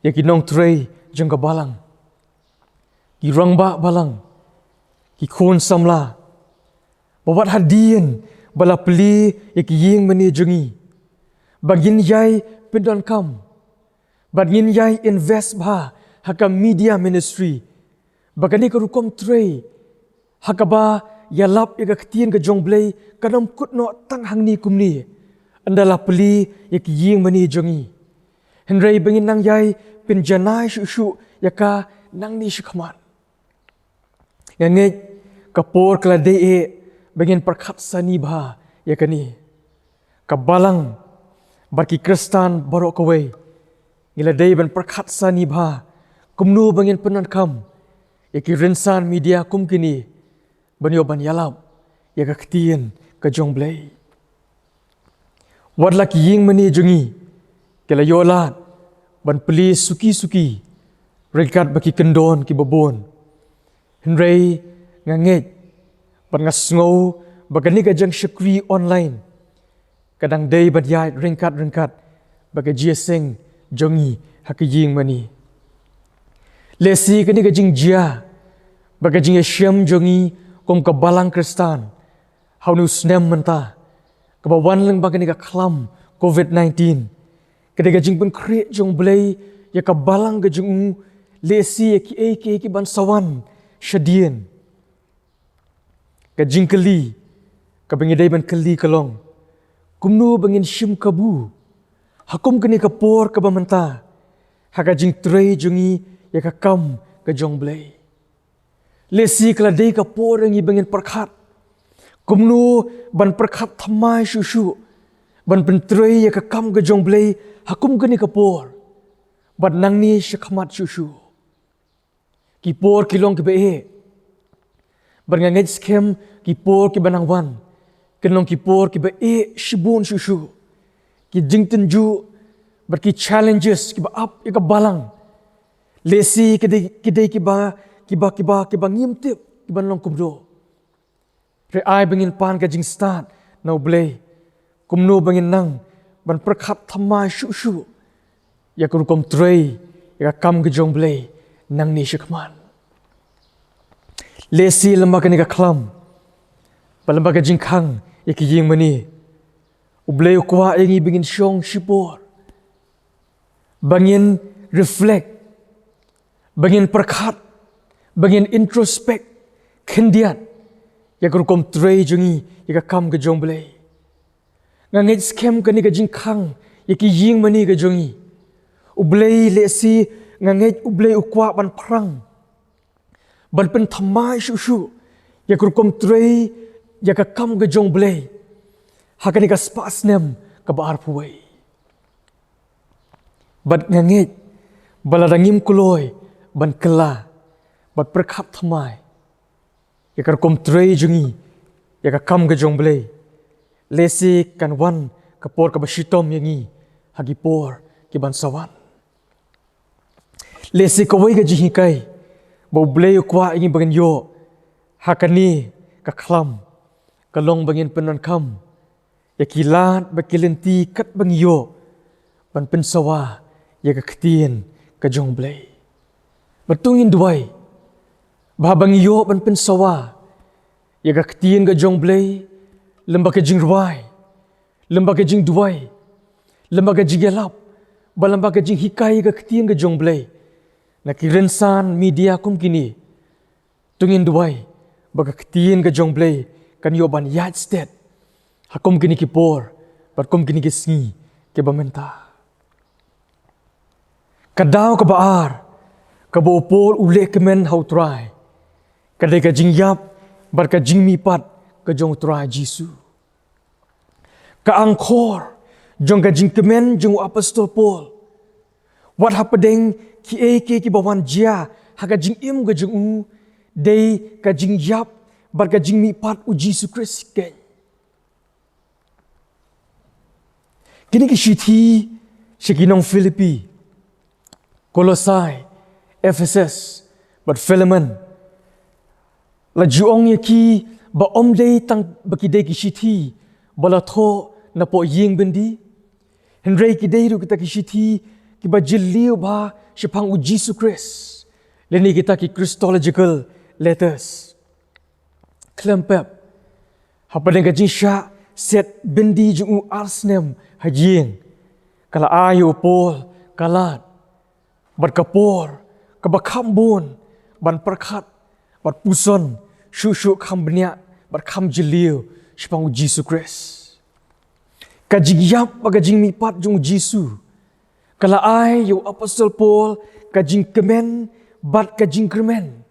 ya kinong trei jengka balang ki rangba balang ki khon samla babat hadien bala peli ya ki ying meni jengi bagin yai pendon kam bagin yai invest ba haka media ministry bagani ka rukom trei hakaba yalap ya ktien ka jongblei kanam kutno tang hangni kumni andala peli ya ki ying mani jongi henrei bengin nang yai penjanai shu yaka nang ni shikhaman ngange kapor klade e bengin perkhat sani bha yakani kabalang barki kristan barok kowe ngila dei ban perkhat sani bha kumnu bangin penan kam yaki rinsan media kum kini banyo ban yalap ya ka ktien ka jongblei wadla ki ying mani jungi kela yolat ban peli suki rekat baki kendon ki babon henrei nganget ban ngasngou bagani ka jang syakri online kadang dei ban yai ringkat baga jiaseng jongi hakijing mani lesi kani ka jing jia baga jing syam jongi kom ka balang kristan haunu snem menta ka bawan leng bagani ka klam covid-19 kada ka jing pun kre jong blei ya ka balang ka jing lesi ki ban sawan shadien ka jing kali ka bengi dai ban kali kalong kumnu bangin shim kabu hakum kani ka por ka bamenta haka jing trei jongi ya ka kam ka jong blei lesi kala dei ka por ngi bangin perkhat kumnu ban perkhat thamai shu ban pentrei ya ka kam ka jong blei hakum kani ka por ban nangni shakhamat shu ki por kilong ke be ban ngangai skem ki por ki banang wan kenong ki por ki be shibun shu ki jingten ju bar ki challenges ki ba up ya ka balang lesi kidai kiba ngimtip kiban long kumdo re ai bangin pan ka jing start no blei kumno bangin nang ban perkhat thamai shu ya kurukom trei ya kam ka jong blei nang ni shikman lesi lamba ka ni ka klam balamba ka jing khang ya ki ying mani ublei kwa yangi bangin shong shipor bangin reflect bangin perkhat bangin introspect kendiat ya kurukom trei jungi ya kam ka jong blei nganget skem kani ka jing khang ya ki ying mani ka jongi ublei lesi nganget ublei ukwa ban prang ban pen thamai shu ya kurukom trei ya ka kam ka jong blei hakani ka spasnem ka bar puwei bat nganget baladangim kuloi ban kela bat perkhat thamai ya kurukom trei jungi ya ka kam ka jong blei lesi kan wan kapor ka bashitom yangi hagi por ki ban sawan lesi kawai ga jihi kai bo blei kwa ingi bagan yo hakani ka khlam kalong bangin penan kam ya kilat bakilenti kat bang yo ban pen sawa ya ka ktien ka jong blei batungin duai ba bang yo ban pen sawa ya ka ktien ka jong blei lemba ke jing ruai lemba ke jing duai lemba ke jing gelap balamba ke jing hikai ka ktien ka jong blei na kirensan media kum kini tungin duai baga ktien ka jong blei kan yo ban yat state hakum kini ki por bat kum kini ki sngi ke bamenta Kadau ka baar, ka bopol ule kemen hau trai. Kadai ka jing yap, bar ka jing mipat ka jong trai Jisu. Ka angkor, jong ka jing kemen jong apostol Paul. Wat hapadeng ki ki bawan jia, haka jing im ka jong u, day ka jing yap, bar ka jing mipat u Jisu Christ ken. Kini ki shiti, shikinong Filipi, Kolosai, Ephesus, but Philemon. La juong ye ki ba om day tang baki day ki shiti, bala tho na po ying bendi. Henry ki day ru kita ki shiti, ki ba jiliu ba shipang u Jisu Christ. Leni kita ki Christological letters. Klempep. Hapa dengan jinsha set bendi jung arsnem hajing. Kala ayu pol kalat. Bat kapor, kabakambon, ban perkat, bat puson, syuk kam beniak, bat kam jeliu, sepang Jisu Christ. Kajing yap bagajing mipat jung Jisu. Kala ai yu apostol Paul kajing kemen, bat kajing kremen.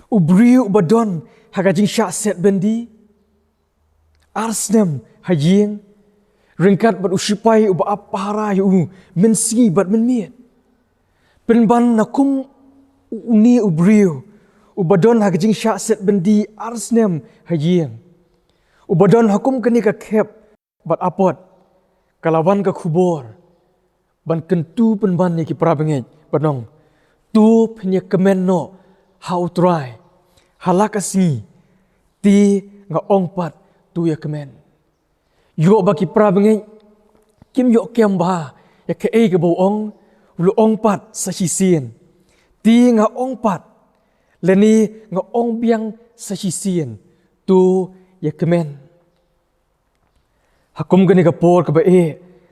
Ubriu badon hakajing syak set bendi. Arsnem hajing. Ringkat bat usipai uba apara yu mensi bat menmiet. Penban nakum uni ubriu. Ubadon hakajing syak set bendi arsnem hajing. Ubadon hakum kani ka kep bat apot. Kalawan ka kubor. Ban kentu penban ni ki prabengej banong. Tu penya kemen no hau try. Halakasi ti nga ongpat tu ya kemen. Yo baki prabengej kim yo kem ba ya ke ke boong. Ulu ongpat sa sisien. Ti nga ongpat. Leni nga ong biang sa sisien. Tu ya kemen. Hakum gani ka por ka ba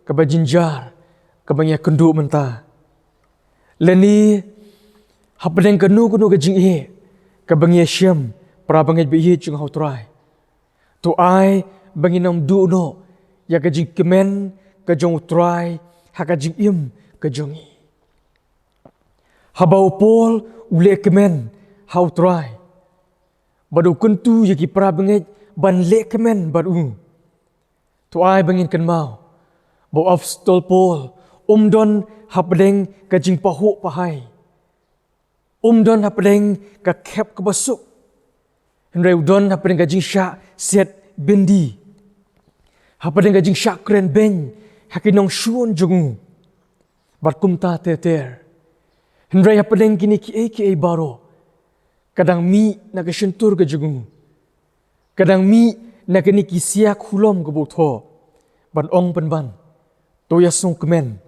ka ba jinjar, ka ba ya kendu menta. Leni hapadeng kanu ka jing ka ba ya syam, pra bangit ba chung hau try. Tu ai banginam du no, ya ka jing kemen, ka jong try, ha ka jing im, ka jongi. Habau Paul ule kemen hau try. Badu kentu ya ki pra bangit ban le kemen badu. Tu ai bangin kan mau. Bau apostol Paul umdon hapadeng ka jing pahu pahai. Umdon hapadeng ka kep ka basuk. Henry udon hapadeng ka jing syak set bendi. Hapadeng ka jing syak kren ben hakinong syun jungu. Bat kumta teter. Henry hapadeng kini ki baro. Kadang mi na kesentur ke jungu. Kadang mi na kini kisiak hulom ke botho. Ban ong penban. Tu ya song kemen.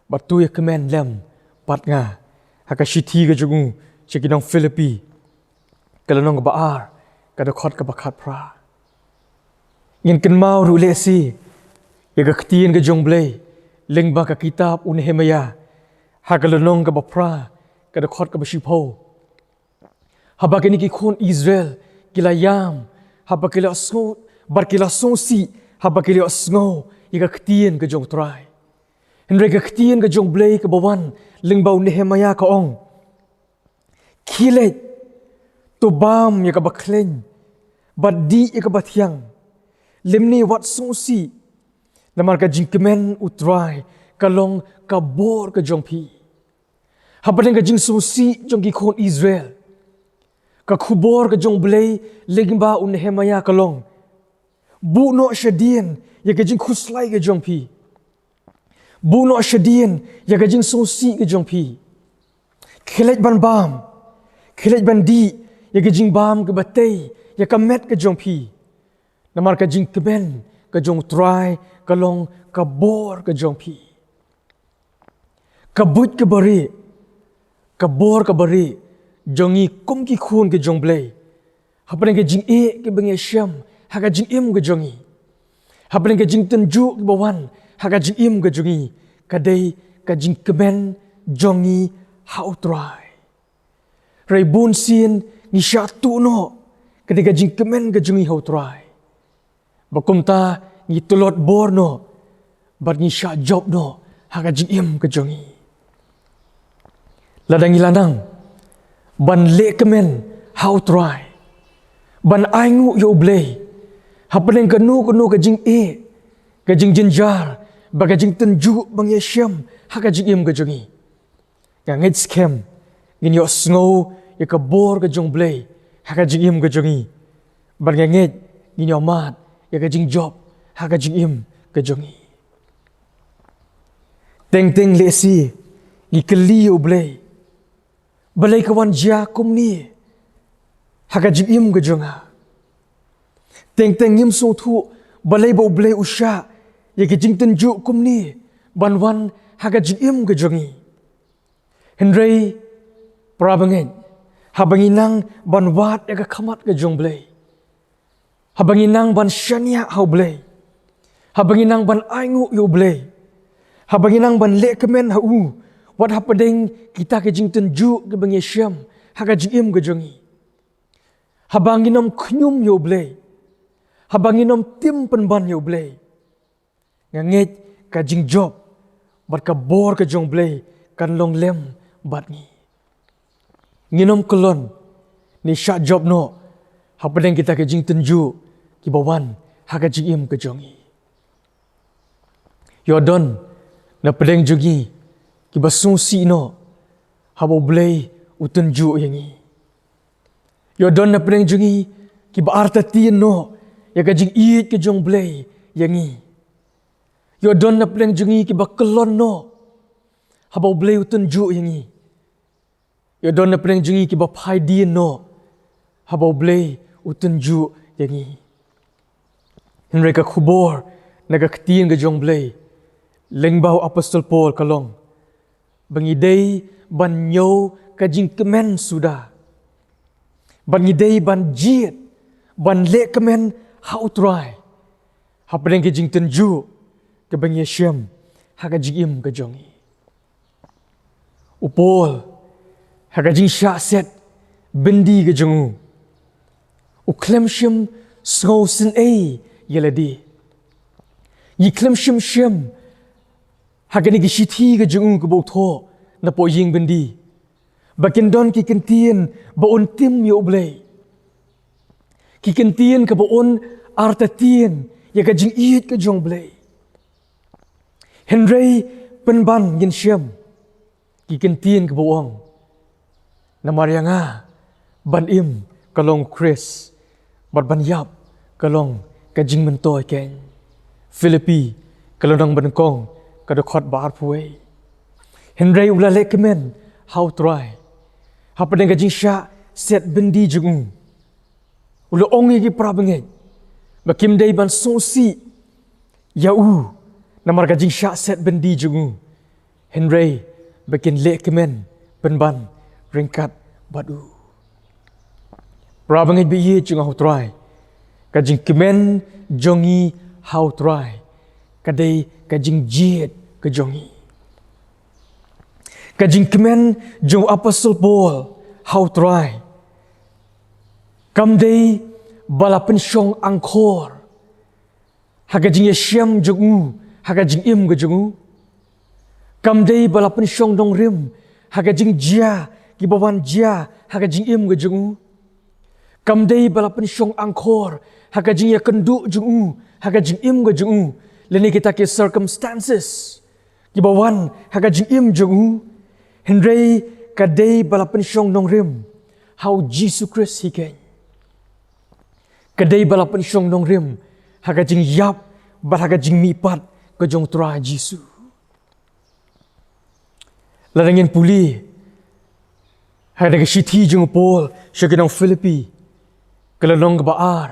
Bat tu ya kemen lem. Pat nga. Haka shiti ke jungu. Cekinong Filipi. Kalanong ke baar. Kada khot ke bakat pra. Ngin ken mau ru lesi. Ya ke ketien ke jong blay. Ling ba ka kitab Nehemia. Hakalanong ke bapra. Kada khot ke basipo. Haba kini ki khon Israel. Kila yam. Haba kila sngo. Bar kila songsi. Haba kila sngo. Ya ke ketien ke jong try. Henry ke ketien ke jong blay ke bawan. Ling bau Nehemia ka ong. Kilet. Tu bam ya ka baklen. Badi ya ka batiang. Limni wat songsi. Namar ka jingkemen utrai. Kalong kabor ke jong pi. Hapadeng ka jing songsi jong ki khon Israel. Ka kubor ke jong blay. Ling bau Nehemia kalong. Bu no syadien. Ya ka jing khuslai ke jong pi. Bu no syadien. Ya ka jing songsi ke jong pi. Khilet ban bam. Khilet ban di. Ya ka jing bam ke batay. Ya ka met ke jong pi. Namar ka jing kemen. Ka jong try. Kalong kabor ke jong pi. Kabut ke bari. Kabor ke bari. Jongi kum ki khun ke jong blay. Hapadeng ke jing ke bengi syam. Haka jing im ke jongi. Hapadeng ke jing tenju ke bawan. Haka jing im ke jongi. Kadai ka jing kemen jongi hau try. Rai bun sin ni syatu no. Kadai ka jing kemen ke jongi hau try. Bakum ta ni tulot bor no. Bat ni syak job no. Haka jing im ke jongi. Ladang ilanang ban lekemen how try ban aingu yo blay hapeneng kanu ka jing ka jing jinjar ba ka jing tenju bang yesham ha ka jing im ka jongi ngangit scam ngin yo snow ya ka bor ka jong blay ha ka jing im ka jongi ban ngangit ngin yo mat ya ka jing job ha ka jing im ka jongi teng lesi ni keli yo blay balai kawan jia kum ni haka jing im ga jonga teng im so thu balai bo blai usha ye ke jing ten ju kum ni banwan haka jing im ga jongi henrei prabangen habanginang banwat ya ka khamat ga jong blai habanginang ban shania hau blai habanginang ban aingu yo blai habanginang ban lekemen hau wat hapadeng kita ke jing tenju ke bang yesham haka jing im ke jongi habanginom knyum yo blay habanginom tim penban yo blay nganget ka jing job bat ka bor ke jong blay kan long lem bat ni nginom kolon ni sha job no hapadeng kita ke jing tenju ki bawan haka jing im ke jongi yodon na pedeng jongi ki basung si no habo blay utenju yangi yo don na pedeng jungi ki ba arta tien no ya ka jing iit ke jong blay yangi yo don na pedeng jungi ki ba kelon no habo blay utenju yangi yo don na pedeng jungi ki ba phai dien no habo blay utenju yangi henry ka khubor na ka tien ke jong blay lengbau apostol Paul kalong bangidei ban nyo ka jing kemen sudah bangidei ban jiet ban le kemen how try hapreng ke jing tenju ke bang yesham ha ka jing im ka jongi upol ha ka jing sha set bendi ke jongu u klem shim snow sin ei yeladi yi klem shim hagani ki shithi ga jung ko tho na po ying bendi bakin don ki kentien ba on tim yo blay ki kentien ka ba on arta tien ya ka jing iit ka jong blay henry penban yin shem ki kentien ka ba ong na marianga ban im kalong chris bat ban yap kalong ka jing men toy ken philippi kalong ban kong kada khot bar puai henry ula lekemen how try hapadeng ka jing sha set bendi jung ula ongi ki prabange bakim dei ban sosi yau namar ka jing sha set bendi jung henry bakin lekemen penban ringkat badu prabange bi ye jung how try ka jing kemen jongi how try kadai ka jing jiet ka jongi ka jing kemen jong apostol Paul how try kam dei balapen shong angkor ha ka jing yesham jongu ha ka jing im ka jongu kam dei balapen shong dong rim ha ka jing jia ki bawan jia ha ka jing im ka jongu kam dei balapen shong angkor ha ka jing ya kendu jongu ha ka jing im ka jongu leni kita ke circumstances ki bawan haka jing im jung henry kadai balapen shong nong rim how Jesus Christ hi ken kadai balapen shong nong rim haka jing yap bal haka jing mi pat ka jong tra Jesus ladangin puli hada ke shithi jung Paul shakinong Philippi kalanong ka baar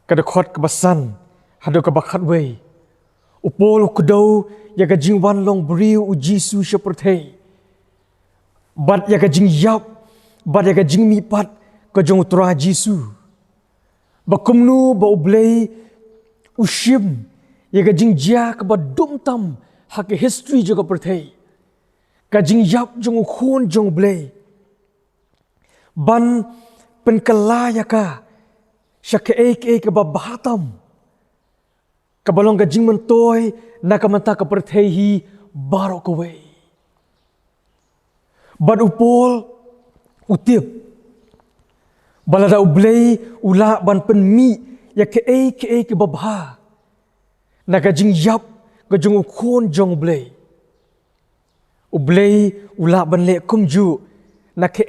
kada khot ka basan hado ka bakhat wei upol kudau ya ka jing wan long briu u jisu shaperthei bat ya ka jing yap bat ya ka jing mi pat ka jong tra jisu bakumnu ba ublei ushim ya ka jing jia ka ba dum tam ha ke history jo ka perthei ka jing yap jong khon jong blei ban pen kala ya ka shake ek ba bahatam kabalong ka jing mentoy na kamanta ka perthei hi baro ko wei
Bat upol utip balada ublei ula ban penmi ya ke babha na ka jing yap ka jung khon jong blei ublei ula ban le kum ju na ke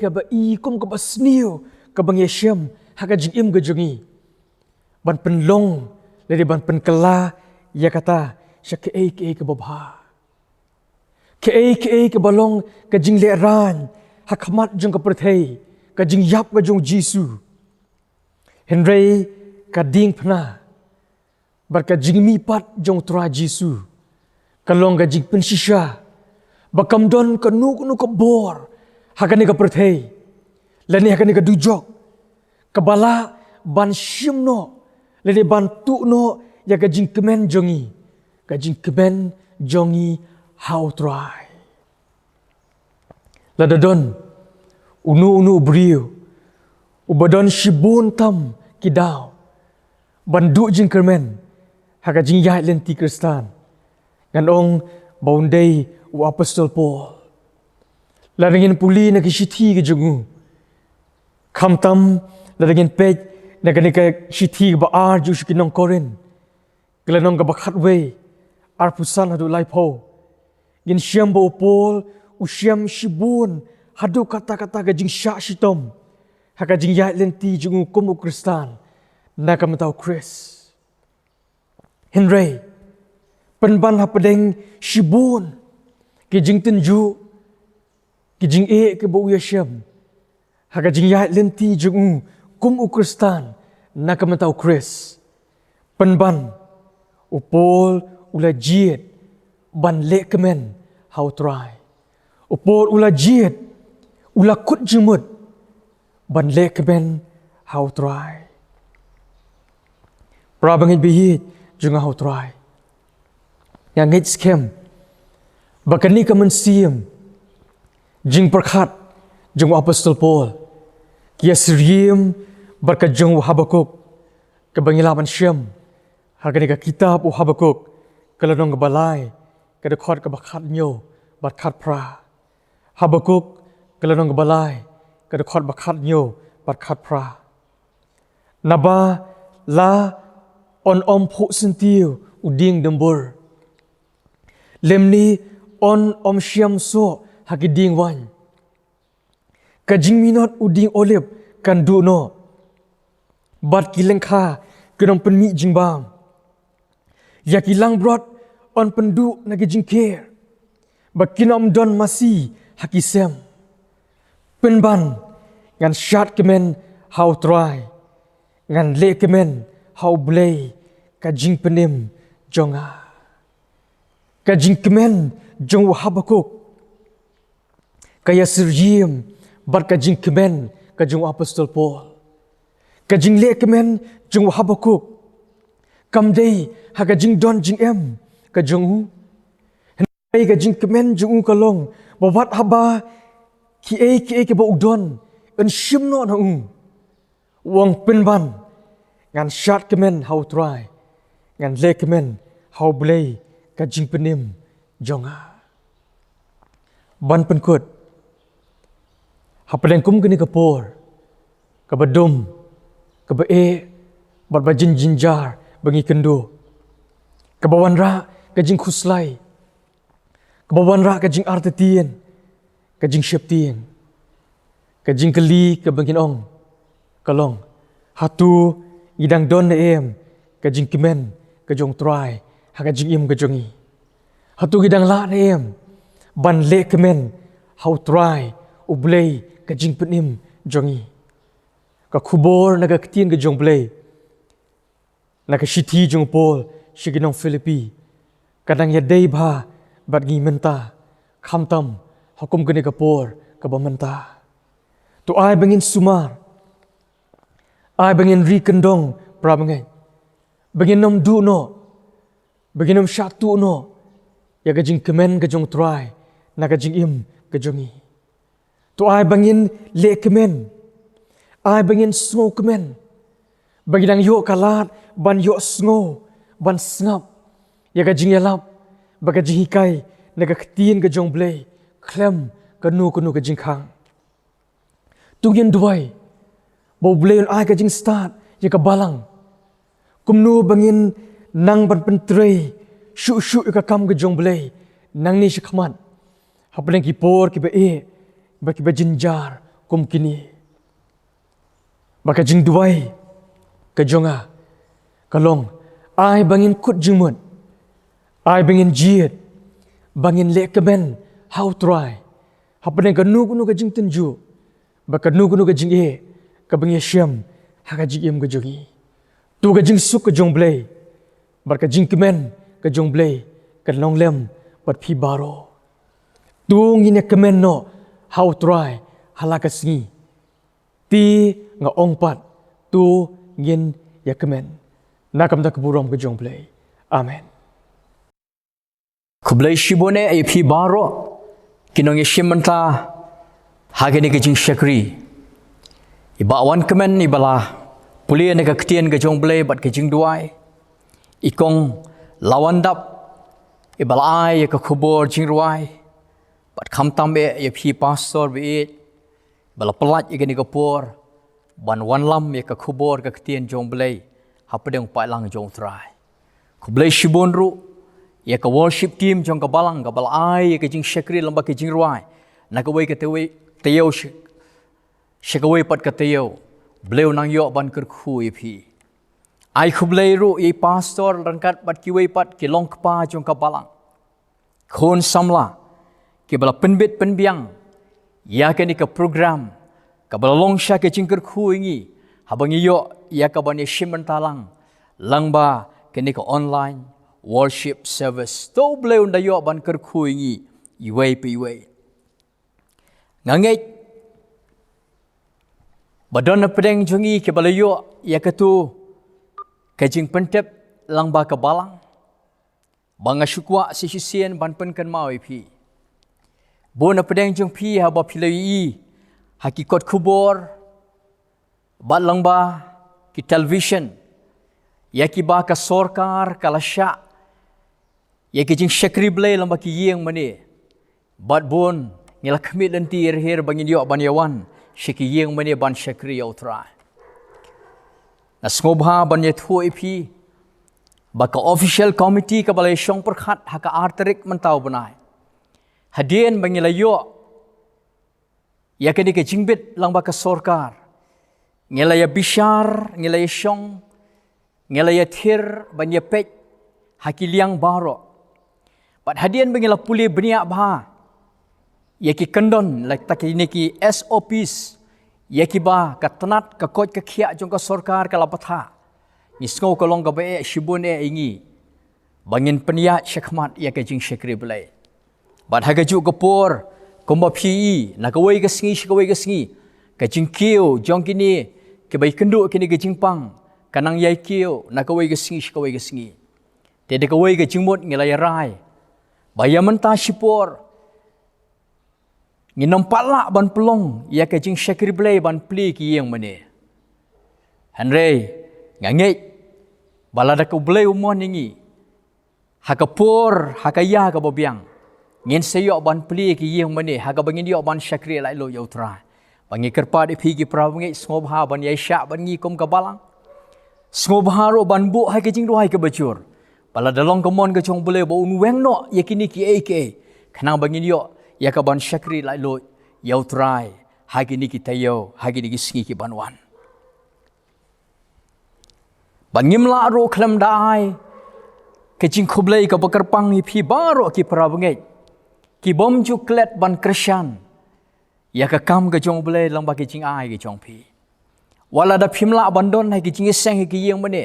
ka ba i kum ka ba sniu ka bang yeshem ha ka jing im ka jungi ban pen long le ban pen kala ya kata sha ke ka babha ke balong ka jing le ran ha khamat jung ka prathei ka jing yap ka jung jisu henrei ka ding phna bar ka jing mi pat jong tra jisu ka long ka jing pen shisha ba kam don ka nu ka bor ha ka ni ka prathei la ni ha ka ni ka dujok ka bala ban shim no le ban tu no ya ka jing kemen jongi ka jing kemen jongi how try la dadon unu brio ubadon shibun tam kidaw bandu jing kermen haka jing yai lenti kristan ngan ong baundei u apostol Paul la ringin puli na kisithi ke jungu khamtam la ringin pej na kanika sithi ba ar ju shikinong korin glanong ka bakhat we ar pusan hadu lai pho gin siam bo Paul usiam shibun hadu kata-kata ka jing sha shitom haka jing yai lenti jungu kum kristan na kam tau Chris Henry penban hapadeng shibun ki jing tenju ki jing ke bo yasham haka jing yai lenti jungu kum kristan na kam tau Chris penban upol ula jiet ban le kemen how try upol ula jiet ula kut jumut ban le kemen how try prabangin bihit junga how try yang ngit skem bakani kamen siem jing perkhat jung apostol Paul kia siriem barka jung Habakuk kebangilaban syam hargani ka kitab Habakuk kalanong balai kada khot ka bakhat nyo bat khat pra Habakuk kalanong balai kada khot bakhat nyo bat khat pra naba la on om phu sentiu uding dembur lemni on om syam so hakiding wan kajing minot uding olip kan du no bat kilengkha kenong penmi jingbam yakilang brot on pendu nagi jingker bakinom don masi hakisem penban ngan shat kemen how try ngan le kemen how blay kajing penim jonga kajing kemen jong Habakuk kaya sirjim bat kajing kemen kajung apostol Paul kajing le kemen jong Habakuk kamdei hakajing don jing em kajung henai kajing kemen jung kalong bawat haba ki ke ba udon en shimno na wong penban ngan shat kemen how try ngan le kemen how blay kajing penim jonga ban penkut hapeleng kum kini kapor kabadum kabae bat bajin jinjar bangi kendo kabawan ra kajing khuslai kabawan ra kajing artetien kajing syeptien kajing keli kabangin ong kalong hatu idang don em kajing kimen kajong try hakajing im kajongi hatu gidang la em ban le kemen how try ublei kajing penim jongi ka khubor naga ktien ka jong blei naga shithi jong Paul shiginong Philippi kadang ya dei bha bat ngi menta khamtam hakum gane ka por ka ba menta tu ai bangin sumar ai bangin ri kendong prabangai bangin nom du no bangin nom shatu no ya kajing kemen kajong try na kajing im kajongi tu ai bangin le kemen ai bangin sngo kemen bangin ang yo kalat ban yo sngo ban snap ya kajing yalap bagajing hikai na kaktien kajong blay klem
kanu ke jing khang tu yen duai bo bleon ai ke jing start ye ka balang kumnu bangin nang ban pentrei shu ka kam ke jong blei nang ni shikman hapeng ki por ki ba ki ba jinjar kum kini ba ka jing duai ka jonga kalong ai bangin kut jingmon ai bangin jiet bangin le ka ben how try hapeng ka nu ka jing tenju ba ka nu ka jing ka bangin syam ha ka jing ka jongi tu ka jing suk ka jong blei bar ka jing kemen ka jong blei ka long lem bat phi baro tu ngine kemen no how try hala ka singi ti nga ong pat tu ngin ya kemen nakam da kuburom ka jong blei amen
Kublai shibone ay phi baro kinong yeshimanta hagani ke jing shakri iba wan kemen ibala pulia ne ka ktien ka jong blei bat ke jing duai ikong lawandap ibalai ka khubor jing ruai bat kham tam e phi pastor be bala pelat igani ka por ban wan lam ka khubor ka ktien jong blei hapadeng pa lang jong trai kublai shibon ru ya ka worship team jong ka balang ka balai ka jing shakri lamba ke jing ruai na ka wei ka teo shikawai pat ka teo bleu nang yo ban ker khu e phi ai khublei ru e pastor rangkat bat ki wei pat ki long pa jong ka balang khon samla ki bala penbit penbiang ya ka ni ka program ka bala long sha ke jing ker khu ingi habang yo ya ka ban shiman talang langba ke ni ka online worship service to bleu nda yo ban ker khu ingi i wei pi wei ngangai badon pedeng jungi ke balayo ya katu kajing pentep langba ka balang banga shukwa si sien ban pen kan mau pi bona pedeng jung pi ha ba pilai hakikot kubor bat langba ki television ya ki ba ka sorkar kalasya ya ki jing shakri blai lamba ki yeng mane bat bon ngila khamit lanti her bangin yo ban yawan shiki yeng mane ban shakri outra na smobha ban ye thu ipi baka official committee ka balai shong perkhat haka arterik mentau banai hadien bangila yo ya kini ke jingbit lang baka sorkar ngela ya bishar ngela ya shong ngela ya thir ban ye pek hakiliang baro pat hadien bangila puli benia bha yaki kandon like takini ki SOPs yaki ba katanat ka kot ka khia jong ka sarkar ka lapatha ni sko ka long ka be shibune ingi bangin penia shakmat yaka jing shakri blai bat ha ga ju ka por komba phi na ka wei ka sngi shikawei ka sngi ka jing kiu jong kini ke bai kendu kini ka jing pang kanang yai kiu na ka wei ka sngi shikawei ka sngi te de ka wei ka jing mot ngila ya rai bayamanta shipor nginom pala ban pelong ya ka jing shakri blai ban pli ki yeng mane hanre ngange balada ka blai umon ningi hakapor hakaya ka bobiang ngin seyo ban pli ki yeng mane haga bangin yo ban shakri lai lo yautra bangi kerpa de phi ki prawnge smobha ban yaisha ban ngi kom ka balang smobha ro ban bu ha ka jing ro hai ka bachur balada long ka mon ka chong blai bo unweng no yakini ki ek khanang bangin yo ya ka ban shakri lai lo yau trai hagi ni kita yo hagi ni singi ki banwan bangim la ro khlam dai ke jing khublei ka bakar pang hi phi baro ki prabange ki bom ju klet ban krishan ya ka kam ka jong blei lang ba ki jing ai ki jong phi wala da phimla bandon hai ki jing seng ki yeng mane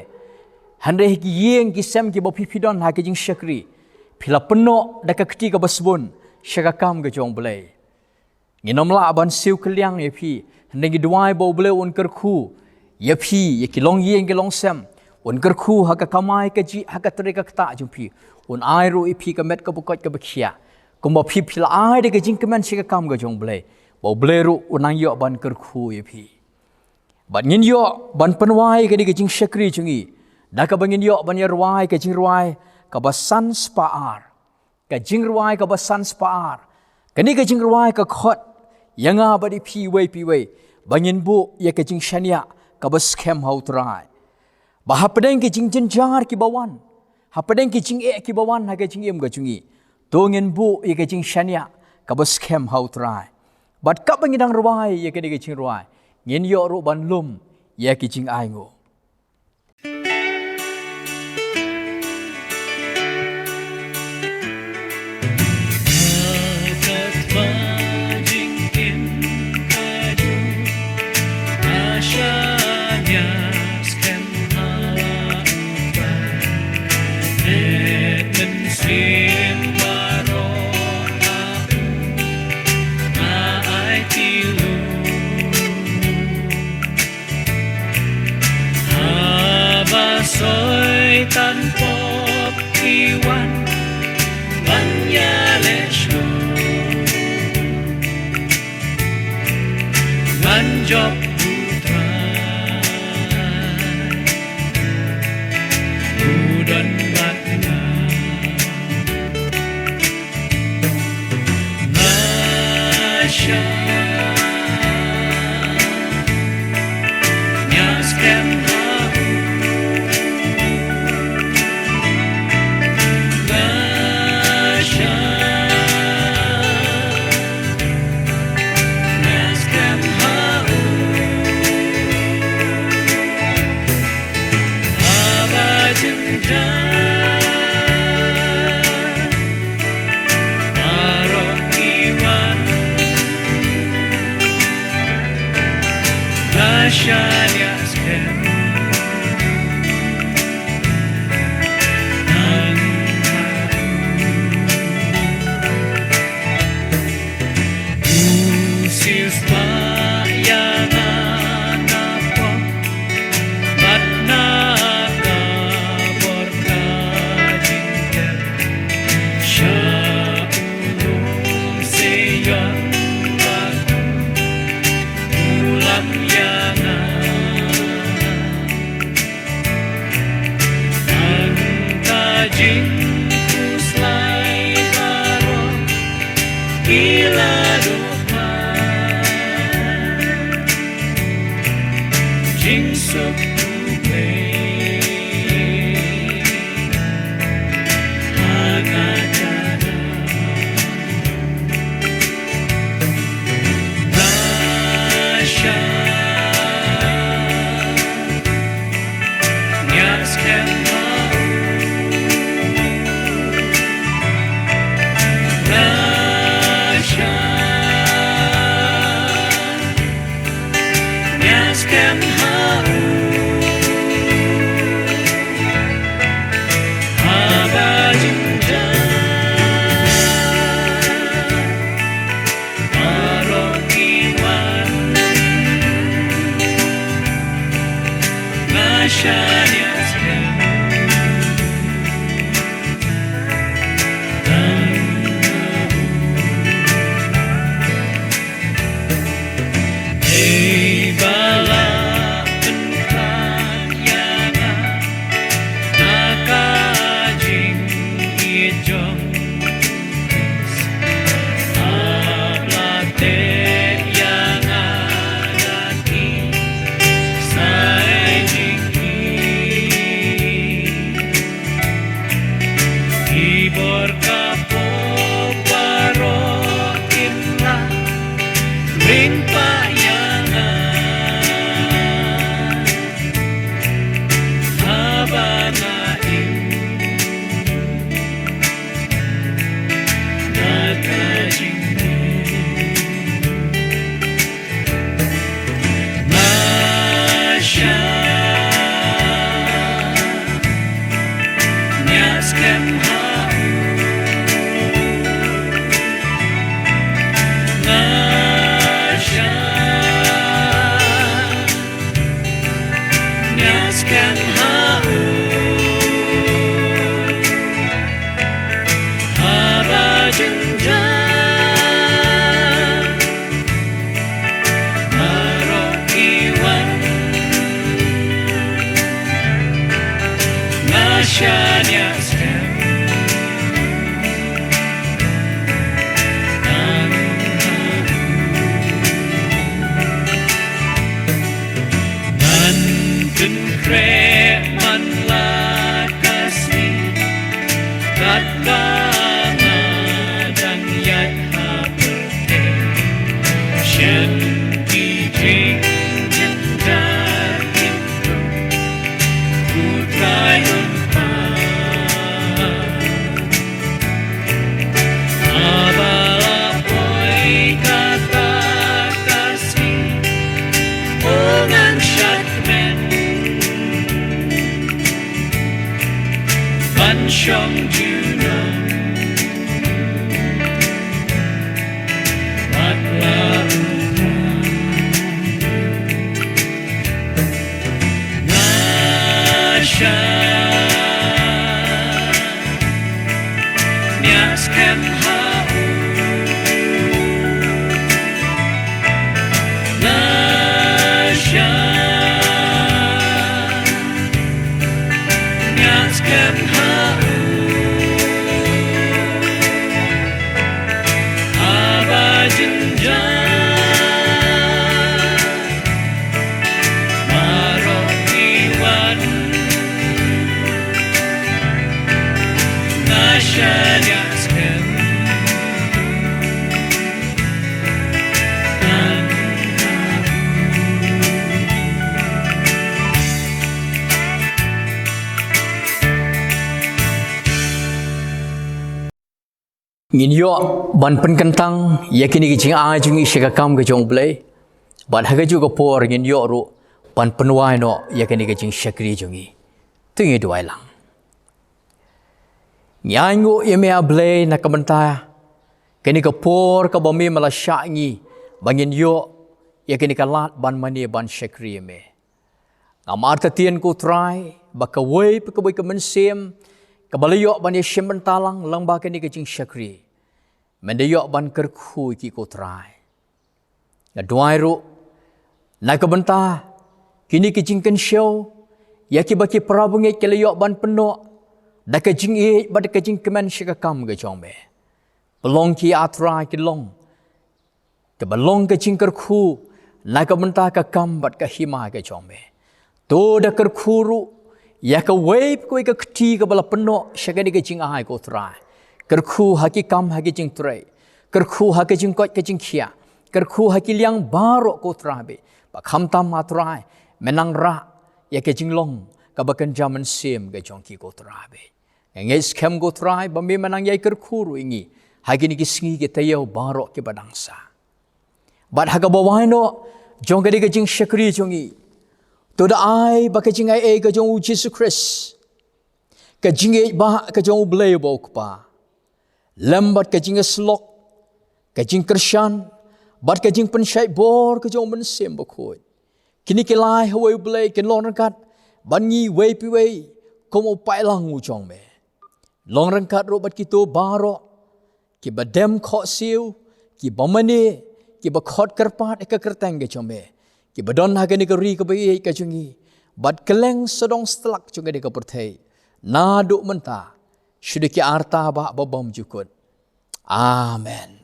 hande ki yeng ki sem ki bo phi don ha ki jing shakri phila penno da ka khti ka basbun shakakam ke jong blai nginom la ban siu kliang ye phi nengi duai bo blai on ker khu ye phi ye ki long yeng ke long sem on ker khu ha ka kamai ka ji ha ka tre ka ta jum phi on ai ro i phi ka met ka bukot ka bakhia kumba phi phila ai de ke jing kemen shakakam ke jong blai bo blai ru unang yo ban ker khu ye phi ban ngin yo ban panwai ke jing shakri chungi da ka bangin yo ban yer wai ke jing ruai ka ba sans pa ar ka jing ruai ka ba sans paar Kani ka jing ruai ka khot yanga badi pi wei bangin bu ya ka jing shania ka bas kem hau trai ba hapdeng ki jing jar ki bawan hapdeng ki jing ki bawan ha ka jing em ga chungi dongin bu ya ka jing shania ka bas kem hau trai bat ka bangidang ruai ya ka ni ka jing ruai ngin yo ru ban lum ya ki jing ai ngo
Soy tan pop iwan banyalesho manjop putra udon batna Masya nyaskem Masya Känn dagen ku triumphar. Abala apoy kata kasih ongan syakmen ban syong juna matlah Nasha Mias kem hau Nasha Mias kem hau Aba jenjang
Ngin yo ban pen kentang yakini ki jing a jung i shika kam ke jong play ban ha ke ju ko por ngin yo ru ban penwai no yakini ki jing shakri jung i tingi duai lang nyango yeme a play na kamanta kini ko por ka bomi mala sha ngi bangin yo yakini ka lat ban mani ban shakri me amar ta tien ko try bakawai pakawai ka mensem Kabalayo ban ye shimban talang lang ba kini kajing syakri. Mendayo ban kerkhu ki ko try. Na duai ru na kabenta kini kajing kan show ya ki baki prabunge kelayo ban peno da kajing e bad kajing kemen syakam ga jombe. Belong ki atra ki long. Ke belong kajing kerkhu na kabenta ka kam bad ka hima ga jombe. To da kerkhu ru ya ka wave ko ka kti ka bala peno syagani ka jing ai ko try kerkhu haki kam haki jing tray kerkhu haki jing kot ka jing khia kerkhu haki liang baro ko try be ba kham tam ma try menang ra ya ka jing long ka ba kan jaman sem ka jong ki ko try be ngai scam ko try ba me menang yai kerkhu ru ingi haki ni ki singi ke tayo baro ke badangsa bat ha ka bawai no jong ka di ka jing syakri jongi Toda ai baka jing ai ka jong Jesus Christ. Ka jing ai ba ka jong blay bo pa. Lambat ka jing slok. Ka jing Krishan. Bat ka jing pensyai bor ka jong men sem bo khoi. Kini ke lai hawai blay ken long rangkat. Ban ngi wei pi wei. Komo pai lang u jong me. Long rangkat ro bat kito baro. Ki badem kho siu. Ki bomane. Ki ba khot kerpat ka kertang ka jong me. Ki badon ha ni ka ri ka bai ka chungi bad keleng sedong stelak chunga de ka perthai na du menta shudiki arta ba bom jukut amen